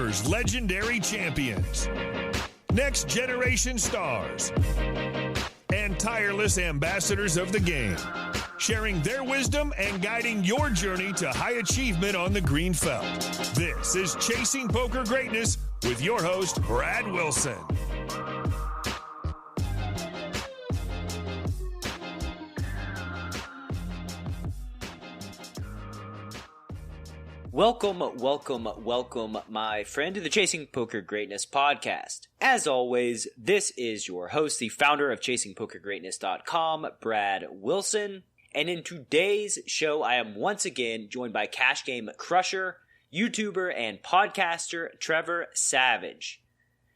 poker's legendary champions, next generation stars, and tireless ambassadors of the game, sharing their wisdom and guiding your journey to high achievement on the green felt. This is Chasing Poker Greatness with your host, Brad Wilson. Welcome, my friend, to the Chasing Poker Greatness podcast. As always, this is your host, the founder of ChasingPokerGreatness.com, Brad Wilson. And in today's show, I am once again joined by cash game crusher, YouTuber, and podcaster Trevor Savage.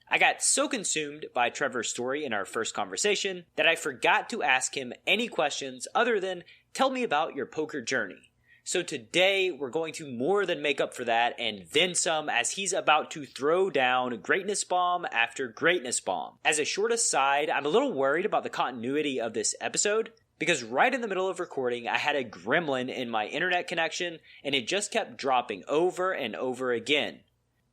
I got so consumed by Trevor's story in our first conversation that I forgot to ask him any questions other than, tell me about your poker journey. So today, we're going to more than make up for that and then some, as he's about to throw down greatness bomb after greatness bomb. As a short aside, I'm a little worried about the continuity of this episode, because right in the middle of recording, I had a gremlin in my internet connection, and it just kept dropping over and over again.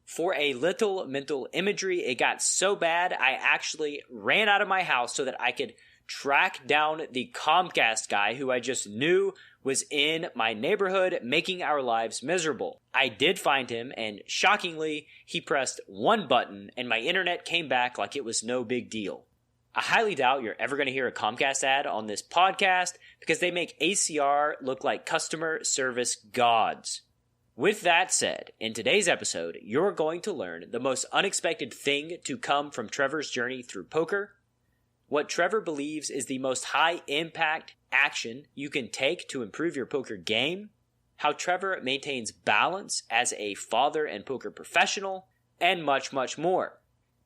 For a little mental imagery, it got so bad, I actually ran out of my house so that I could track down the Comcast guy who I just knew was in my neighborhood making our lives miserable. I did find him, and shockingly, he pressed one button and my internet came back like it was no big deal. I highly doubt you're ever going to hear a Comcast ad on this podcast because they make ACR look like customer service gods. With that said, in today's episode, you're going to learn the most unexpected thing to come from Trevor's journey through poker, what Trevor believes is the most high-impact action you can take to improve your poker game, how Trevor maintains balance as a father and poker professional, and much, much more.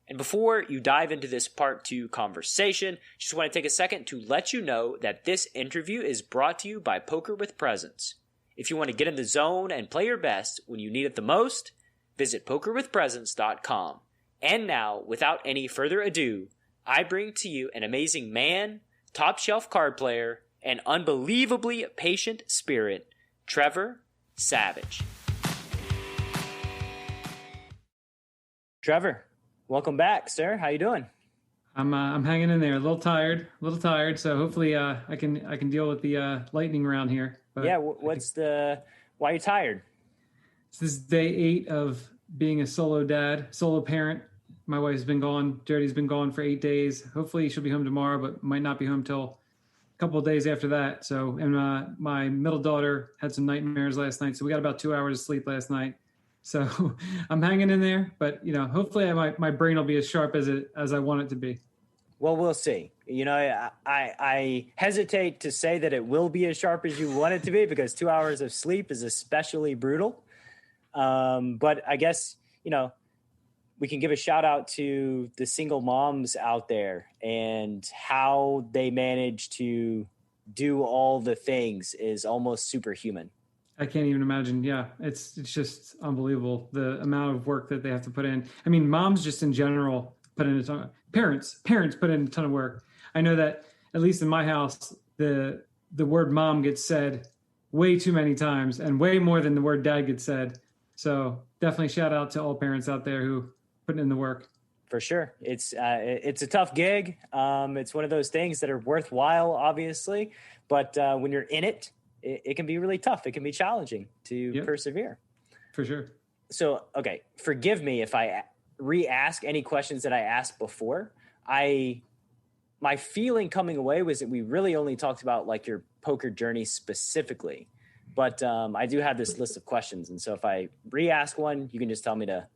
And before you dive into this part 2 conversation, just want to take a second to let you know that this interview is brought to you by Poker with Presence. If you want to get in the zone and play your best when you need it the most, visit pokerwithpresence.com. And now, without any further ado, I bring to you an amazing man, top shelf card player, and unbelievably patient spirit, Trevor Savage. Trevor, welcome back, sir. How you doing? I'm hanging in there, a little tired. So hopefully I can deal with the lightning round here. But yeah, why are you tired? This is day 8 of being a solo parent. My wife's been gone. Jody's been gone for 8 days. Hopefully she'll be home tomorrow, but might not be home till a couple of days after that. So, and my middle daughter had some nightmares last night. So we got about 2 hours of sleep last night. So I'm hanging in there, but hopefully my brain will be as sharp as I want it to be. Well, we'll see. I hesitate to say that it will be as sharp as you want it to be because 2 hours of sleep is especially brutal. But I guess, we can give a shout out to the single moms out there and how they manage to do all the things is almost superhuman. I can't even imagine. Yeah, it's just unbelievable the amount of work that they have to put in. I mean, moms just in general put in a ton. Parents put in a ton of work. I know that at least in my house, the word mom gets said way too many times and way more than the word dad gets said. So definitely shout out to all parents out there who putting in the work. For sure. It's a tough gig. It's one of those things that are worthwhile, obviously, but when you're in it, it can be really tough. It can be challenging to persevere. For sure. So, okay, forgive me if I re-ask any questions that I asked before. My feeling coming away was that we really only talked about like your poker journey specifically, but I do have this list of questions. And so if I re-ask one, you can just tell me to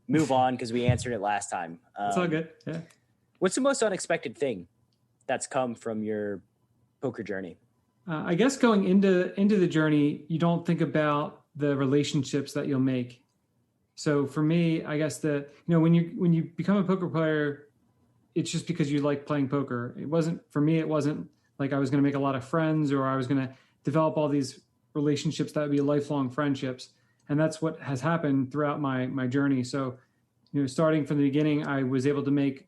move on because we answered it last time. It's all good. Yeah. What's the most unexpected thing that's come from your poker journey? I guess going into the journey, you don't think about the relationships that you'll make. So for me, I guess when you become a poker player, it's just because you like playing poker. It wasn't like I was going to make a lot of friends or I was going to develop all these relationships that would be lifelong friendships. And that's what has happened throughout my journey. So, starting from the beginning, I was able to make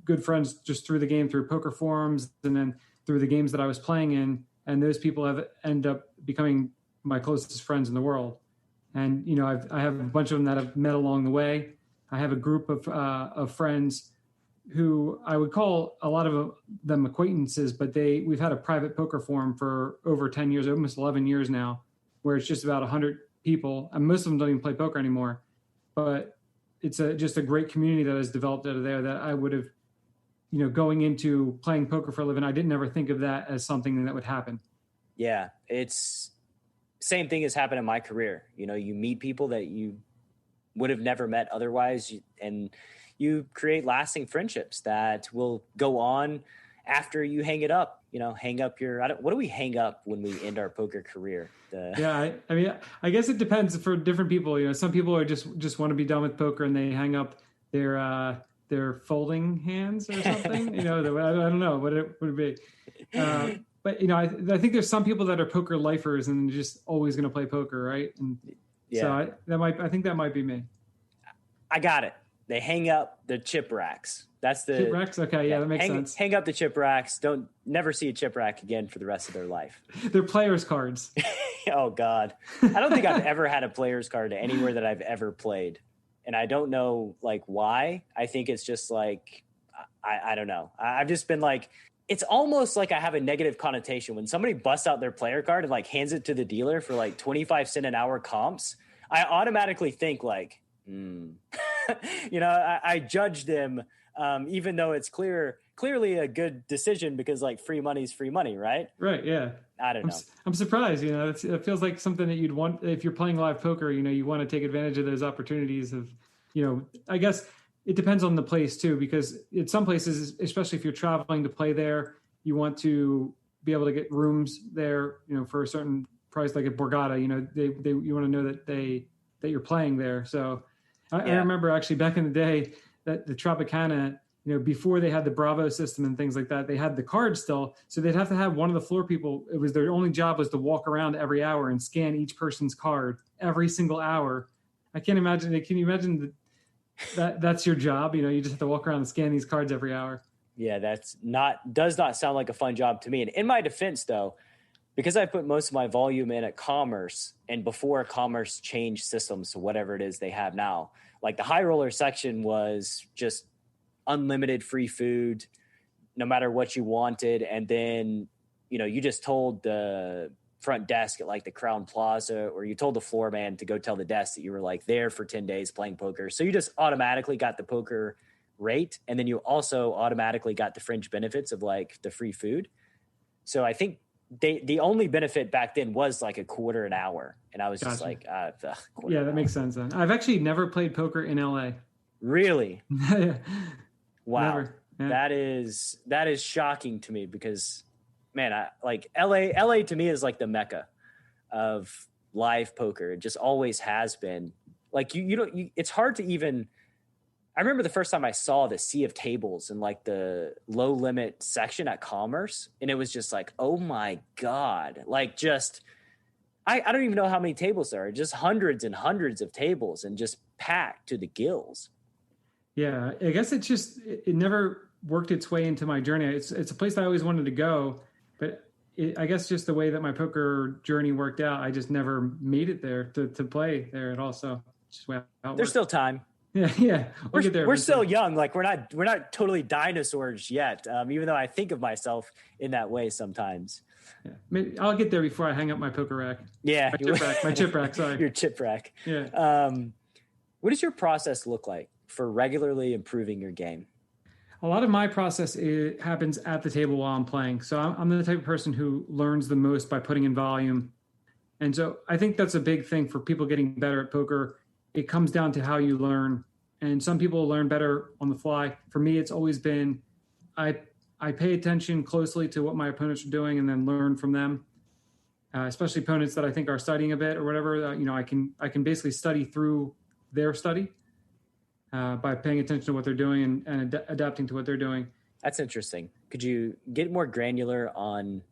good friends just through the game, through poker forums, and then through the games that I was playing in. And those people have ended up becoming my closest friends in the world. And, I have a bunch of them that I've met along the way. I have a group of friends who I would call a lot of them acquaintances, but we've had a private poker forum for over 10 years, almost 11 years now, where it's just about 100 people. And most of them don't even play poker anymore, but it's just a great community that has developed out of there that I would have, going into playing poker for a living, I didn't ever think of that as something that would happen. Yeah. It's same thing has happened in my career. You meet people that you would have never met otherwise, and you create lasting friendships that will go on after you hang it up. Hang up what do we hang up when we end our poker career? Yeah, I mean, I guess it depends for different people. Some people are just want to be done with poker and they hang up their folding hands or something. I don't know what it would be. But I think there's some people that are poker lifers and just always going to play poker, right? And so I think that might be me. I got it. They hang up the chip racks. That's the chip racks. Okay, yeah, that makes sense. Hang up the chip racks. Don't never see a chip rack again for the rest of their life. They're players' cards. Oh God, I don't think I've ever had a player's card anywhere that I've ever played, and I don't know why. I think it's just I don't know. I've just been it's almost like I have a negative connotation when somebody busts out their player card and hands it to the dealer for 25 cent an hour comps. I automatically think I judge them, even though it's clearly a good decision because free money is free money, right? Right. Yeah. I don't know. I'm surprised. It feels like something that you'd want if you're playing live poker. You want to take advantage of those opportunities of, I guess it depends on the place too, because in some places, especially if you're traveling to play there, you want to be able to get rooms there, for a certain price, like at Borgata. You want to know that you're playing there. So I remember actually back in the day that the Tropicana, before they had the Bravo system and things like that, they had the cards still. So they'd have to have one of the floor people. It was their only job was to walk around every hour and scan each person's card every single hour. I can't imagine it. Can you imagine that's your job? You just have to walk around and scan these cards every hour. Yeah, does not sound like a fun job to me. And in my defense though, because I put most of my volume in at Commerce, and before Commerce changed systems to whatever it is they have now, the high roller section was just unlimited free food, no matter what you wanted. And then, you just told the front desk at the Crown Plaza, or you told the floor man to go tell the desk that you were there for 10 days playing poker. So you just automatically got the poker rate. And then you also automatically got the fringe benefits of the free food. So I think the only benefit back then was a quarter an hour. And I was just yeah, that makes sense then. I've actually never played poker in LA. Really? Yeah. Wow. Yeah. That is shocking to me because man, LA to me is the Mecca of live poker. It just always has been. It's hard to even. I remember the first time I saw the sea of tables in the low limit section at Commerce, and it was just oh my God, I don't even know how many tables there are, just hundreds and hundreds of tables and just packed to the gills. Yeah, I guess it never worked its way into my journey. It's a place I always wanted to go, but I guess just the way that my poker journey worked out, I just never made it there to play there at all. So just there's still time. Yeah. We'll get there. We're still young. We're not totally dinosaurs yet. Even though I think of myself in that way sometimes. Yeah. Maybe I'll get there before I hang up my poker rack. Yeah. My chip rack. Sorry. Your chip rack. Yeah. What does your process look like for regularly improving your game? A lot of my process happens at the table while I'm playing. So I'm the type of person who learns the most by putting in volume. And so I think that's a big thing for people getting better at poker. It comes down to how you learn. And some people learn better on the fly. For me, it's always been, I pay attention closely to what my opponents are doing and then learn from them, especially opponents that I think are studying a bit or whatever. I can basically study through their study by paying attention to what they're doing and adapting to what they're doing. That's interesting. Could you get more granular on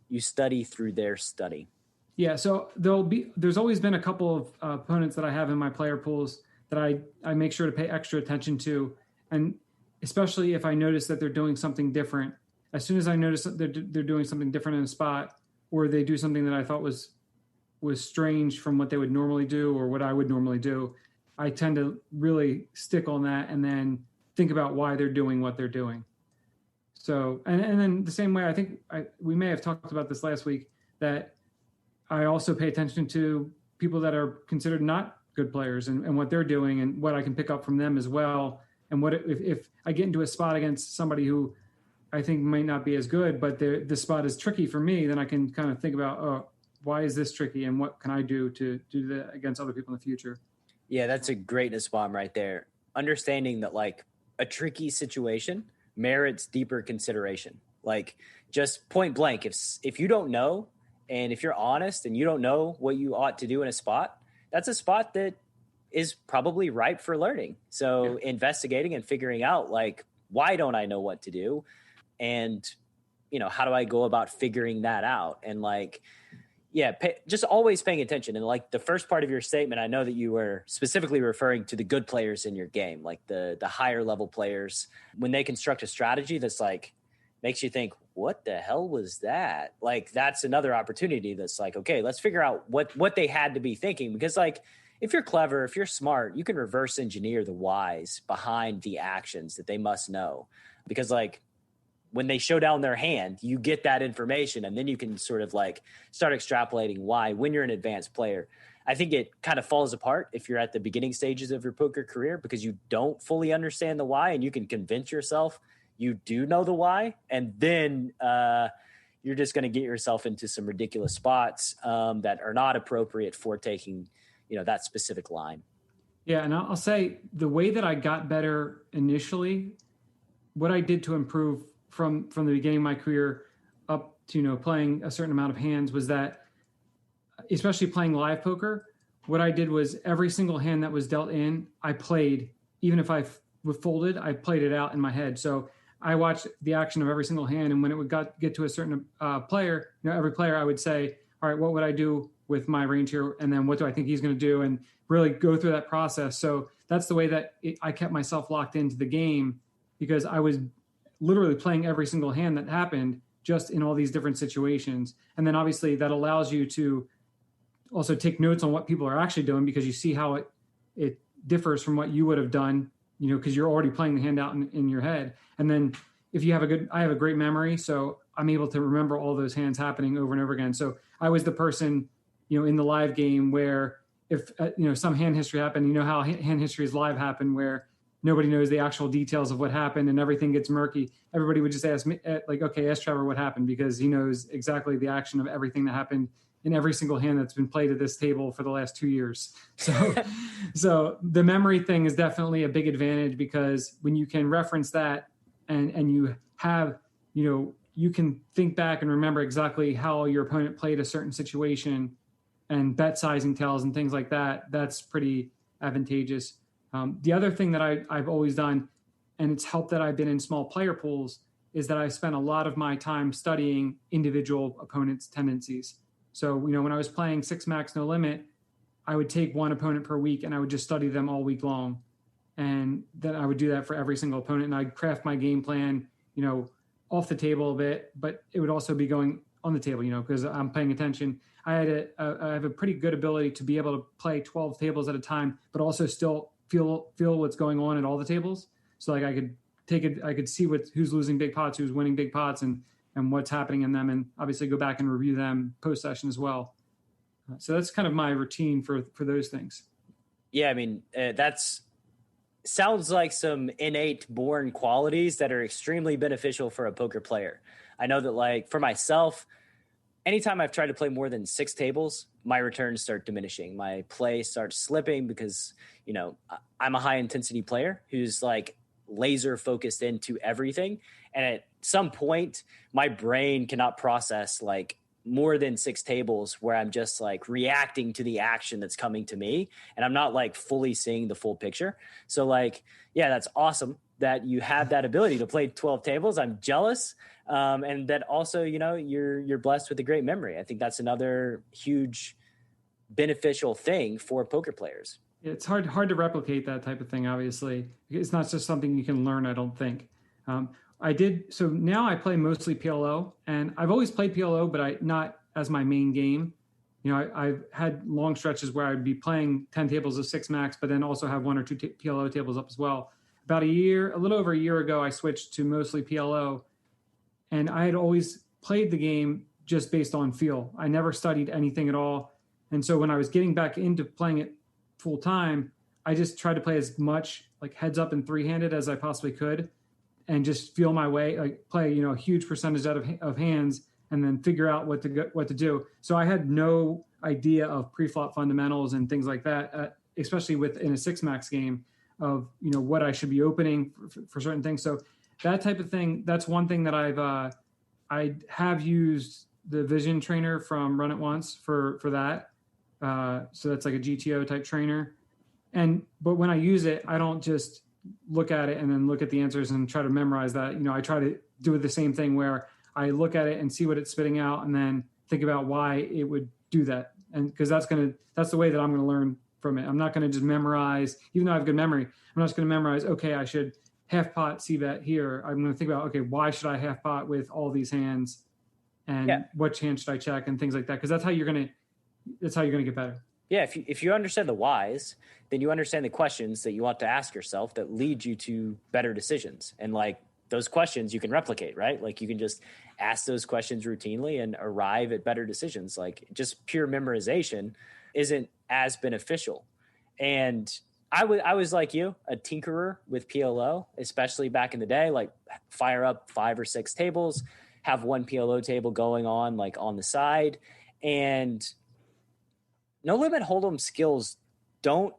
you study through their study? Yeah, so there's always been a couple of opponents that I have in my player pools that I make sure to pay extra attention to, and especially if I notice that they're doing something different. As soon as I notice that they're doing something different in a spot, or they do something that I thought was was strange from what they would normally do or what I would normally do, I tend to really stick on that and then think about why they're doing what they're doing. So, and then the same way, I think we may have talked about this last week, that I also pay attention to people that are considered not good players and what they're doing and what I can pick up from them as well. And what if I get into a spot against somebody who I think might not be as good, but the spot is tricky for me, then I can kind of think about, oh, why is this tricky and what can I do to do that against other people in the future? Yeah, that's a greatness bomb right there. Understanding that like a tricky situation merits deeper consideration. Like just point blank, if you don't know, and if you're honest and you don't know what you ought to do in a spot, that's a spot that is probably ripe for learning. So investigating and figuring out like, why don't I know what to do? And, how do I go about figuring that out? And like, just always paying attention. And like the first part of your statement, I know that you were specifically referring to the good players in your game, like the higher level players, when they construct a strategy that's like, makes you think, what the hell was that? Like, that's another opportunity that's like, okay, let's figure out what they had to be thinking. Because like, if you're clever, if you're smart, you can reverse engineer the whys behind the actions that they must know. Because like, when they show down their hand, you get that information and then you can sort of like start extrapolating why when you're an advanced player. I think it kind of falls apart if you're at the beginning stages of your poker career because you don't fully understand the why and you can convince yourself you do know the why. And then you're just going to get yourself into some ridiculous spots that are not appropriate for taking, that specific line. Yeah. And I'll say the way that I got better initially, what I did to improve from the beginning of my career up to, playing a certain amount of hands was that, especially playing live poker, what I did was every single hand that was dealt in, I played, even if I folded, I played it out in my head. So I watched the action of every single hand. And when it would get to a certain player, every player, I would say, all right, what would I do with my range here? And then what do I think he's going to do? And really go through that process. So that's the way that I kept myself locked into the game because I was literally playing every single hand that happened just in all these different situations. And then obviously that allows you to also take notes on what people are actually doing because you see how it differs from what you would have done, because you're already playing the hand out in your head. And then if you have I have a great memory, so I'm able to remember all those hands happening over and over again. So I was the person, in the live game where if, some hand history happened, how hand histories live happen where nobody knows the actual details of what happened and everything gets murky. Everybody would just ask me, like, okay, ask Trevor what happened because he knows exactly the action of everything that happened in every single hand that's been played at this table for the last 2 years. So the memory thing is definitely a big advantage because when you can reference that and you have, you can think back and remember exactly how your opponent played a certain situation and bet sizing tells and things like that, that's pretty advantageous. The other thing that I've always done, and it's helped that I've been in small player pools, is that I spent a lot of my time studying individual opponents' tendencies. So, when I was playing 6 max no limit, I would take one opponent per week and I would just study them all week long. And then I would do that for every single opponent. And I'd craft my game plan, off the table a bit, but it would also be going on the table, because I'm paying attention. I have a pretty good ability to be able to play 12 tables at a time, but also still feel what's going on at all the tables. So like I could see who's losing big pots, who's winning big pots and what's happening in them. And obviously go back and review them post session as well. So that's kind of my routine for those things. Yeah. I mean, that's sounds like some innate born qualities that are extremely beneficial for a poker player. I know that like for myself, anytime I've tried to play more than 6 tables, my returns start diminishing. My play starts slipping because, I'm a high intensity player who's like laser focused into everything. And at some point, my brain cannot process like more than 6 tables where I'm just like reacting to the action that's coming to me. And I'm not like fully seeing the full picture. So like, yeah, that's awesome that you have that ability to play 12 tables. I'm jealous. And that also, you're blessed with a great memory. I think that's another huge beneficial thing for poker players. It's hard to replicate that type of thing. Obviously, it's not just something you can learn. I don't think. So now I play mostly PLO, and I've always played PLO, but not as my main game. I've had long stretches where I'd be playing 10 tables of six max, but then also have one or two PLO tables up as well. About a little over a year ago, I switched to mostly PLO, and I had always played the game just based on feel. I never studied anything at all. And so when I was getting back into playing it full time, I just tried to play as much like heads up and three-handed as I possibly could, and just feel my way, like play, a huge percentage out of hands, and then figure out what to do. So I had no idea of pre-flop fundamentals and things like that, especially in a six max game of, what I should be opening for certain things. So that type of thing, that's one thing that I have used the vision trainer from Run It Once for that. So that's like a GTO type trainer. But when I use it, I don't just look at it and then look at the answers and try to memorize that. I try to do the same thing where I look at it and see what it's spitting out and then think about why it would do that. And because that's the way that I'm going to learn from it. I'm not going to just memorize, even though I have good memory. I'm not just going to memorize, okay, I should half pot C-bet here. I'm going to think about, okay, why should I half pot with all these hands, and what hand should I check, and things like that. Because that's how you're going to get better. Yeah, if you understand the whys, then you understand the questions that you want to ask yourself that lead you to better decisions. And like those questions you can replicate, right? Like you can just ask those questions routinely and arrive at better decisions. Like just pure memorization isn't as beneficial. And I was like you, a tinkerer with PLO, especially back in the day, like fire up 5 or 6 tables, have one PLO table going on like on the side. And no limit hold'em skills don't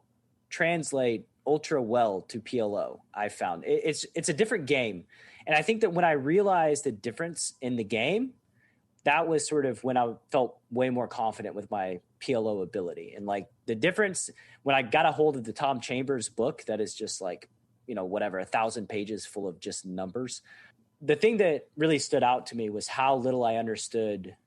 translate ultra well to PLO. I found it's a different game. And I think that when I realized the difference in the game, that was sort of when I felt way more confident with my PLO ability. And like the difference when I got a hold of the Tom Chambers book, that is just like, 1,000 pages full of just numbers. The thing that really stood out to me was how little I understood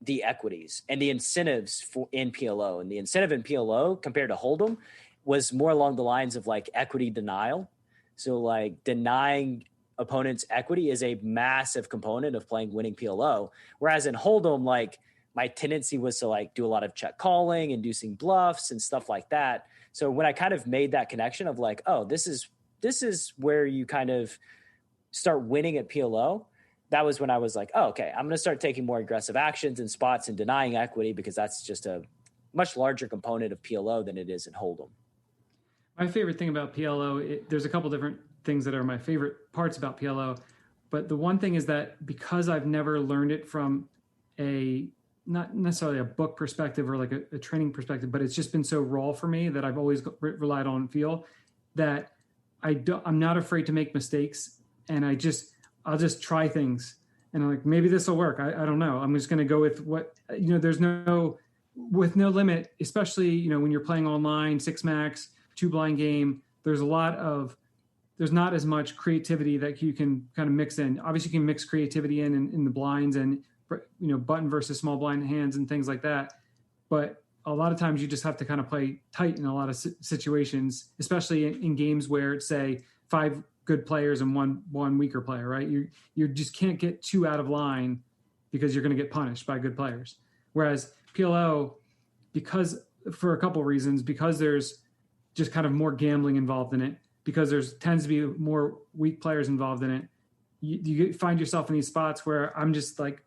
the equities and the incentives in PLO. And the incentive in PLO compared to Hold'em was more along the lines of like equity denial. So like denying opponent's equity is a massive component of playing winning PLO. Whereas in Hold'em, like my tendency was to like do a lot of check calling, inducing bluffs and stuff like that. So when I kind of made that connection of like, oh, this is where you kind of start winning at PLO, that was when I was like, oh, okay, I'm going to start taking more aggressive actions and spots and denying equity, because that's just a much larger component of PLO than it is in Hold'em. My favorite thing about PLO, there's a couple different things that are my favorite parts about PLO, but the one thing is that because I've never learned it from not necessarily a book perspective or like a training perspective, but it's just been so raw for me that I've always relied on feel, that I'm not afraid to make mistakes, and I'll just try things, and I'm like, maybe this will work. I don't know. I'm just going to go with what, there's with no limit, especially, when you're playing online, 6 max, 2 blind game, there's not as much creativity that you can kind of mix in. Obviously you can mix creativity in the blinds and, button versus small blind hands and things like that. But a lot of times you just have to kind of play tight in a lot of situations, especially in games where it's, say, 5 good players and one weaker player, right? You just can't get too out of line because you're going to get punished by good players. Whereas PLO, because for a couple of reasons, because there's just kind of more gambling involved in it, because tends to be more weak players involved in it, you find yourself in these spots where I'm just like,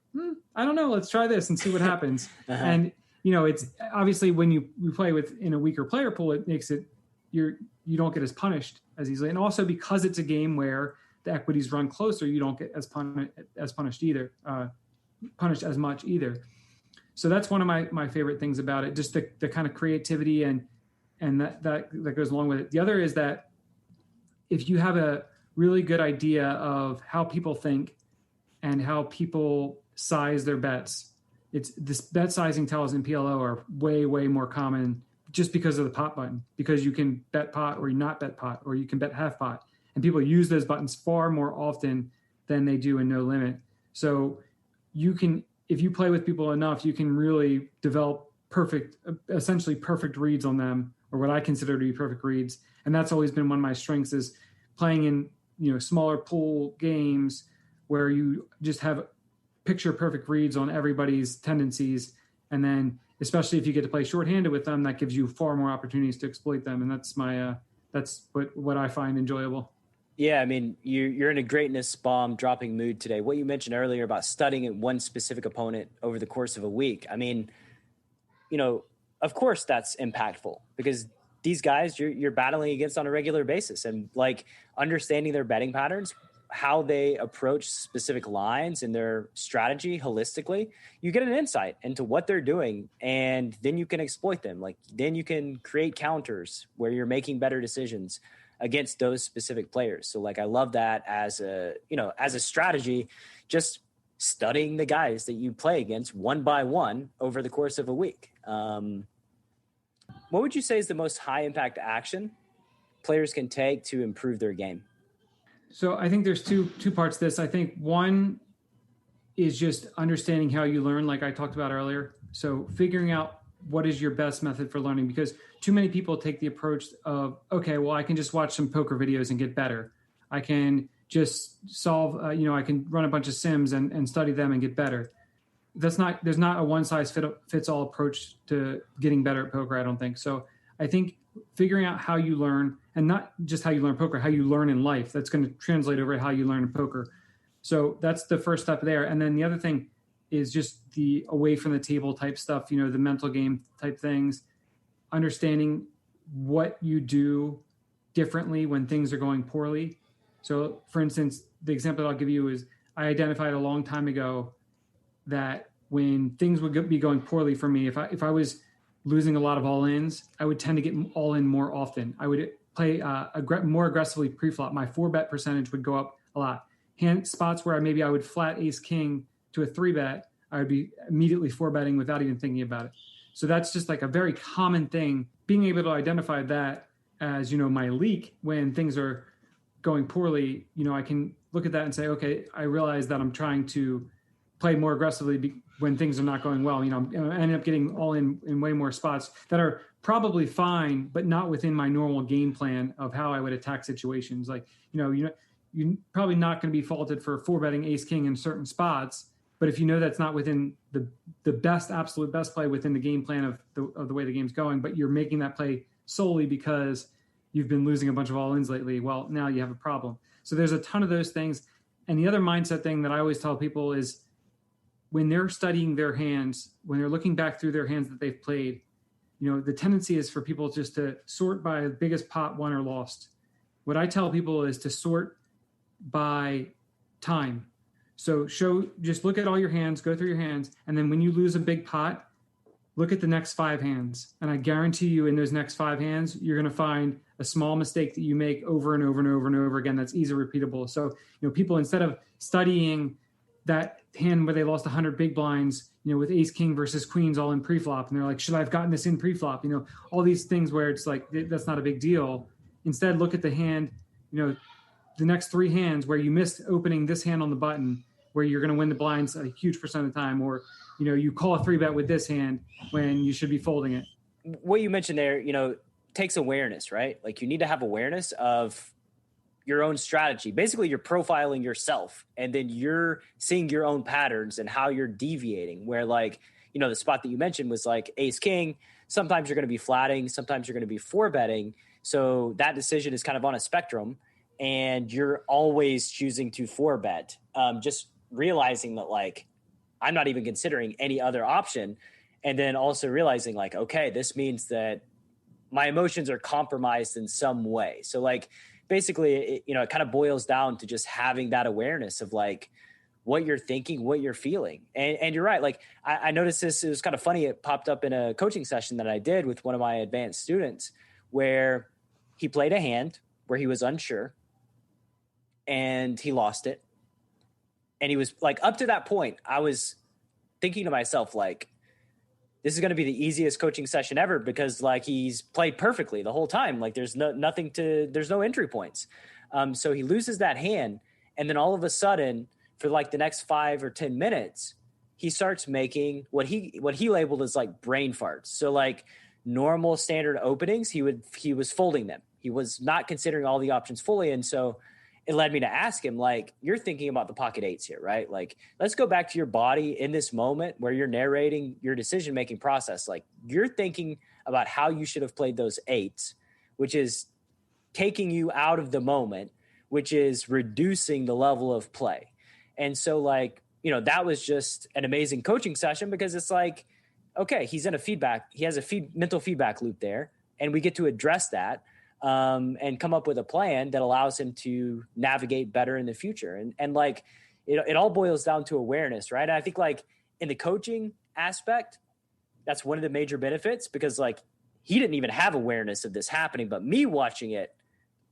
I don't know, let's try this and see what happens. Uh-huh. And it's obviously when you play in a weaker player pool, it makes it you don't get as punished as easily. And also because it's a game where the equities run closer, you don't get as punished either, punished as much either. So that's one of my favorite things about it, just the kind of creativity and that goes along with it. The other is that if you have a really good idea of how people think and how people size their bets, it's this bet sizing tells in PLO are way, way more common just because of the pot button, because you can bet pot or not bet pot, or you can bet half pot. And people use those buttons far more often than they do in no limit. So if you play with people enough, you can really develop essentially perfect reads on them, or what I consider to be perfect reads. And that's always been one of my strengths, is playing in, smaller pool games where you just have picture perfect reads on everybody's tendencies. And then, especially if you get to play shorthanded with them, that gives you far more opportunities to exploit them. And that's what I find enjoyable. Yeah, I mean, you're in a greatness bomb dropping mood today. What you mentioned earlier about studying one specific opponent over the course of a week, I mean, of course that's impactful because these guys you're battling against on a regular basis, and like understanding their betting patterns, how they approach specific lines and their strategy holistically, you get an insight into what they're doing, and then you can exploit them. Like then you can create counters where you're making better decisions against those specific players. So like I love that as a strategy, just studying the guys that you play against one by one over the course of a week. What would you say is the most high impact action players can take to improve their game? So I think there's two parts to this. I think one is just understanding how you learn, like I talked about earlier. So figuring out what is your best method for learning, because too many people take the approach of, okay, well, I can just watch some poker videos and get better. I can just solve, I can run a bunch of sims and study them and get better. There's not a one size fits all approach to getting better at poker, I don't think. So I think figuring out how you learn, and not just how you learn poker, how you learn in life, that's going to translate over to how you learn in poker. So that's the first step there. And then the other thing is just the away from the table type stuff, the mental game type things, understanding what you do differently when things are going poorly. So for instance, the example that I'll give you is I identified a long time ago that when things would be going poorly for me, if I was losing a lot of all-ins, I would tend to get all-in more often. I would play more aggressively pre-flop. My 4-bet percentage would go up a lot. Spots where I would flat ace-king to a 3-bet, I would be immediately 4-betting without even thinking about it. So that's just like a very common thing. Being able to identify that as, my leak when things are going poorly, I can look at that and say, okay, I realize that I'm trying to play more aggressively when things are not going well. I end up getting all in way more spots that are probably fine, but not within my normal game plan of how I would attack situations. Like, you're probably not going to be faulted for 4-betting ace king in certain spots, but if that's not within the absolute best play within the game plan of the way the game's going, but you're making that play solely because you've been losing a bunch of all-ins lately, well, now you have a problem. So there's a ton of those things. And the other mindset thing that I always tell people is when they're studying their hands, when they're looking back through their hands that they've played, the tendency is for people just to sort by the biggest pot won or lost. What I tell people is to sort by time. So just look at all your hands, go through your hands, and then when you lose a big pot, look at the next 5 hands. And I guarantee you in those next 5 hands, you're going to find a small mistake that you make over and over and over and over again that's easily repeatable. So, people, instead of studying that hand where they lost 100 big blinds, with ace king versus queens all in pre-flop, and they're like, should I have gotten this in pre-flop? All these things where it's like, that's not a big deal. Instead, look at the hand, the next 3 hands where you missed opening this hand on the button, where you're going to win the blinds a huge percent of the time, or you call a 3-bet with this hand when you should be folding it. What you mentioned there, takes awareness, right? Like you need to have awareness of your own strategy. Basically, you're profiling yourself, and then you're seeing your own patterns and how you're deviating. Where like, the spot that you mentioned was like ace king. Sometimes you're going to be flatting, sometimes you're going to be 4-betting. So that decision is kind of on a spectrum, and you're always choosing to 4-bet. Just realizing that like, I'm not even considering any other option. And then also realizing like, okay, this means that my emotions are compromised in some way. So like, basically, it kind of boils down to just having that awareness of like what you're thinking, what you're feeling. And you're right. Like I noticed this, it was kind of funny. It popped up in a coaching session that I did with one of my advanced students where he played a hand where he was unsure and he lost it. And he was like, up to that point, I was thinking to myself, like, this is going to be the easiest coaching session ever because like he's played perfectly the whole time. Like there's no entry points. So he loses that hand. And then all of a sudden for like the next 5 or 10 minutes, he starts making what he labeled as like brain farts. So like normal standard openings, he was folding them. He was not considering all the options fully. And so it led me to ask him, like, you're thinking about the pocket eights here, right? Like, let's go back to your body in this moment where you're narrating your decision-making process. Like, you're thinking about how you should have played those eights, which is taking you out of the moment, which is reducing the level of play. And so, like, you know, that was just an amazing coaching session, because it's like, okay, he has a mental feedback loop there, and we get to address that and come up with a plan that allows him to navigate better in the future. And like, it all boils down to awareness, right? And I think, like, in the coaching aspect, that's one of the major benefits, because, like, he didn't even have awareness of this happening, but me watching it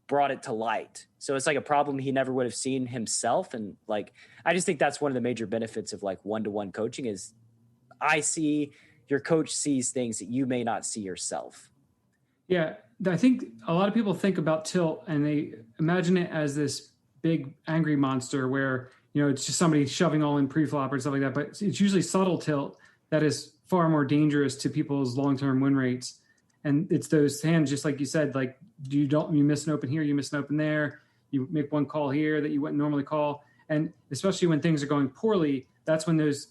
brought it to light. So it's like a problem he never would have seen himself. And, like, I just think that's one of the major benefits of, like, one-to-one coaching is your coach sees things that you may not see yourself. Yeah. I think a lot of people think about tilt and they imagine it as this big angry monster where, you know, it's just somebody shoving all in pre-flop or stuff like that. But it's usually subtle tilt that is far more dangerous to people's long-term win rates. And it's those hands, just like you said, like, you miss an open here, you miss an open there, you make one call here that you wouldn't normally call. And especially when things are going poorly, that's when those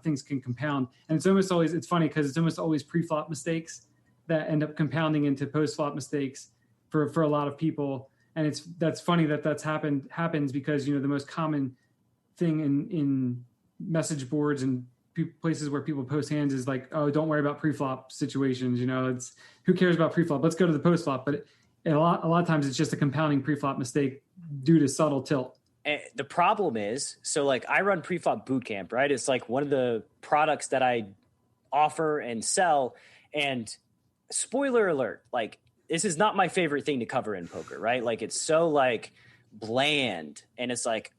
things can compound. And it's funny because it's almost always pre-flop mistakes that end up compounding into post-flop mistakes for a lot of people. And that's funny that happens because, you know, the most common thing in message boards and places where people post hands is like, oh, don't worry about pre-flop situations. You know, it's who cares about pre-flop? Let's go to the post-flop. But a lot of times it's just a compounding pre-flop mistake due to subtle tilt. And the problem is, so, like, I run pre-flop boot camp, right? It's like one of the products that I offer and sell. And spoiler alert, like, this is not my favorite thing to cover in poker, right? Like, it's so, like, bland, and it's like,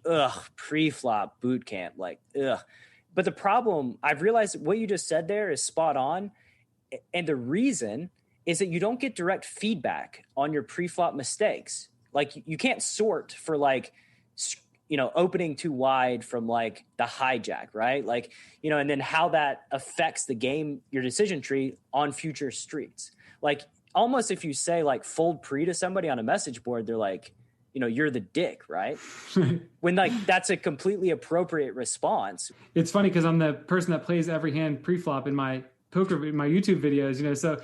pre-flop boot camp, like, ugh. But the problem, I've realized what you just said there is spot on. And the reason is that you don't get direct feedback on your pre-flop mistakes. Like, you can't sort for, like, you know, opening too wide from, like, the hijack, right? Like, you know, and then how that affects the game, your decision tree on future streets. Like, almost if you say, like, fold pre to somebody on a message board, they're like, you know, you're the dick, right? When, like, that's a completely appropriate response. It's funny because I'm the person that plays every hand pre-flop in my YouTube videos, you know, so,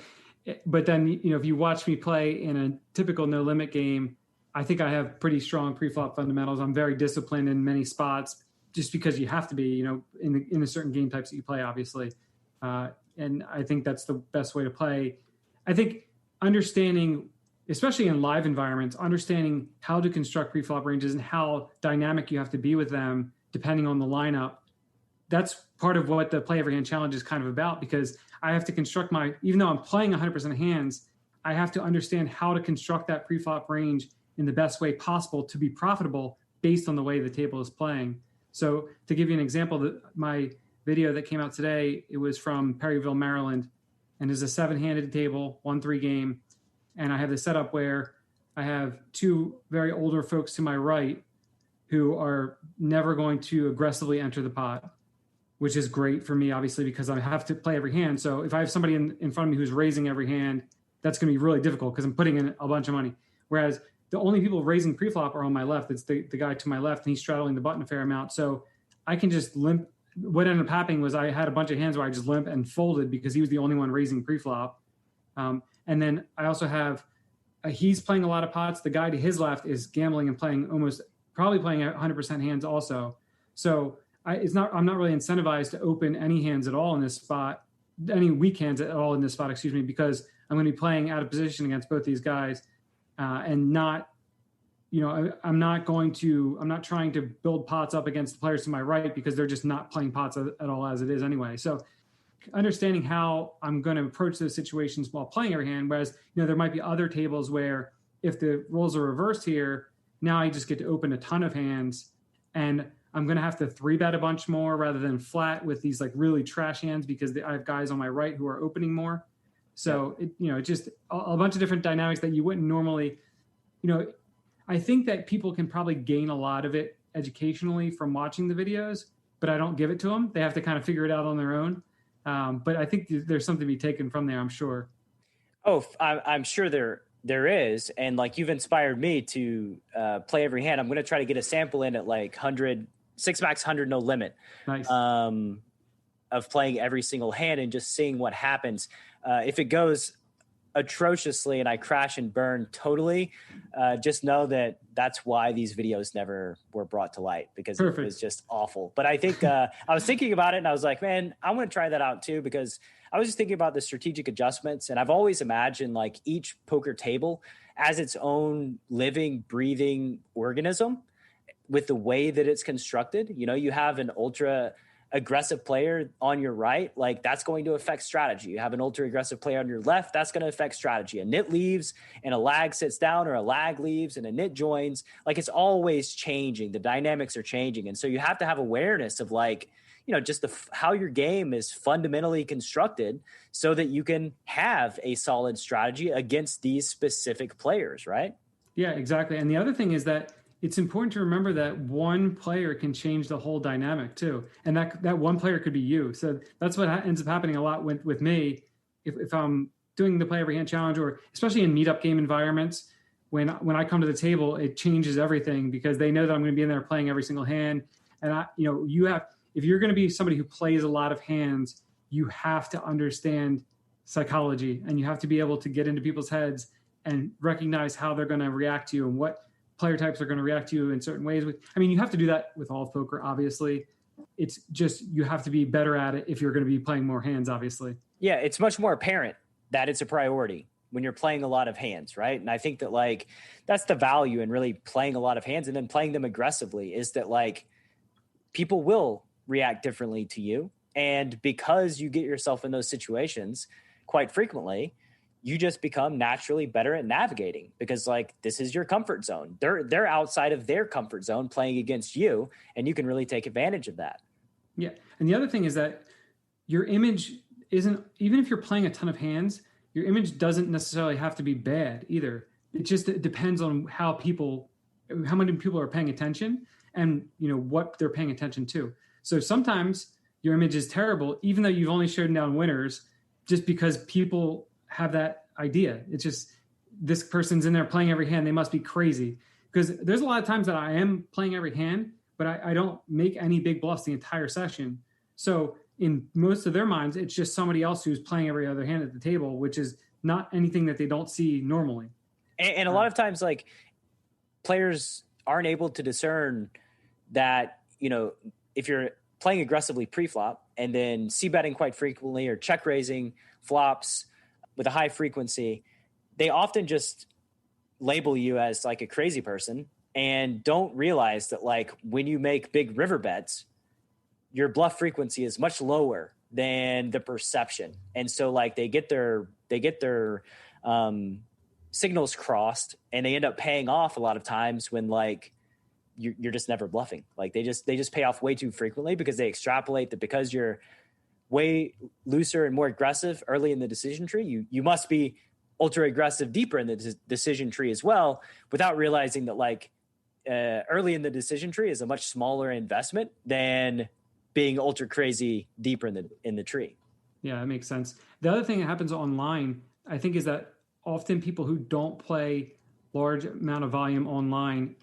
but then, you know, if you watch me play in a typical no limit game, I think I have pretty strong pre-flop fundamentals. I'm very disciplined in many spots just because you have to be, you know, in the certain game types that you play, obviously. And I think that's the best way to play. I think understanding, especially in live environments, understanding how to construct pre-flop ranges and how dynamic you have to be with them depending on the lineup. That's part of what the Play Every Hand Challenge is kind of about, because I have to construct even though I'm playing 100% of hands, I have to understand how to construct that pre-flop range in the best way possible to be profitable based on the way the table is playing. So to give you an example, my video that came out today, it was from Perryville, Maryland, and is a 7-handed table, 1-3 game. And I have the setup where I have two very older folks to my right who are never going to aggressively enter the pot, which is great for me, obviously, because I have to play every hand. So if I have somebody in front of me who's raising every hand, that's going to be really difficult because I'm putting in a bunch of money. Whereas the only people raising pre-flop are on my left. It's the guy to my left, and he's straddling the button a fair amount. So I can just limp. What ended up happening was I had a bunch of hands where I just limp and folded because he was the only one raising pre-flop. And then I also have, he's playing a lot of pots. The guy to his left is gambling and probably playing 100% hands also. So I'm not really incentivized to open any hands at all in this spot, any weak hands at all in this spot, because I'm going to be playing out of position against both these guys. And not, you know, I'm not trying to build pots up against the players to my right because they're just not playing pots at all as it is anyway. So understanding how I'm going to approach those situations while playing every hand, whereas, you know, there might be other tables where if the roles are reversed here, now I just get to open a ton of hands and I'm going to have to 3-bet a bunch more rather than flat with these like really trash hands because I have guys on my right who are opening more. So, just a bunch of different dynamics that you wouldn't normally, you know, I think that people can probably gain a lot of it educationally from watching the videos, but I don't give it to them. They have to kind of figure it out on their own. But I think there's something to be taken from there, I'm sure. Oh, I'm sure there There is, and like you've inspired me to play every hand. I'm going to try to get a sample in at like 100, 6 max 100, no limit. Nice. Of playing every single hand and just seeing what happens. If it goes atrociously and I crash and burn totally, just know that that's why these videos never were brought to light, because Perfect. It was just awful. But I think I was thinking about it and I was like, man, I want to try that out too, because I was just thinking about the strategic adjustments. And I've always imagined like each poker table as its own living, breathing organism with the way that it's constructed. You know, you have an ultra aggressive player on your right, like that's going to affect strategy. You have an ultra aggressive player on your left, that's going to affect strategy. A nit leaves and a lag sits down, or a lag leaves and a nit joins. Like it's always changing. The dynamics are changing. And so you have to have awareness of like, you know, just how your game is fundamentally constructed so that you can have a solid strategy against these specific players, right? Yeah, exactly. And the other thing is that it's important to remember that one player can change the whole dynamic too. And that one player could be you. So that's what ends up happening a lot with me. If I'm doing the play every hand challenge, or especially in meetup game environments, when I come to the table, it changes everything because they know that I'm going to be in there playing every single hand. And if you're going to be somebody who plays a lot of hands, you have to understand psychology, and you have to be able to get into people's heads and recognize how they're going to react to you and what player types are going to react to you in certain ways. You have to do that with all of poker, obviously. It's just, you have to be better at it if you're going to be playing more hands, obviously. Yeah, it's much more apparent that it's a priority when you're playing a lot of hands, right? And I think that like, that's the value in really playing a lot of hands and then playing them aggressively, is that like people will react differently to you. And because you get yourself in those situations quite frequently, you just become naturally better at navigating, because like this is your comfort zone. They're outside of their comfort zone playing against you, and you can really take advantage of that. Yeah. And the other thing is that your image isn't, even if you're playing a ton of hands, your image doesn't necessarily have to be bad either. It depends on how many people are paying attention and, you know, what they're paying attention to. So sometimes your image is terrible, even though you've only shown down winners, just because people have that idea. It's just, this person's in there playing every hand, they must be crazy. Because there's a lot of times that I am playing every hand, but I don't make any big bluffs the entire session. So in most of their minds, it's just somebody else who's playing every other hand at the table, which is not anything that they don't see normally. And a lot of times, like, players aren't able to discern that, you know, if you're playing aggressively pre-flop and then c-betting quite frequently or check raising flops with a high frequency, they often just label you as like a crazy person and don't realize that like when you make big river bets, your bluff frequency is much lower than the perception. And so like they get their signals crossed, and they end up paying off a lot of times when like you're just never bluffing. Like they just pay off way too frequently because they extrapolate that because you're way looser and more aggressive early in the decision tree, you must be ultra aggressive deeper in the decision tree as well, without realizing that like early in the decision tree is a much smaller investment than being ultra crazy deeper in the tree. Yeah, that makes sense. The other thing that happens online, I think, is that often people who don't play large amount of volume online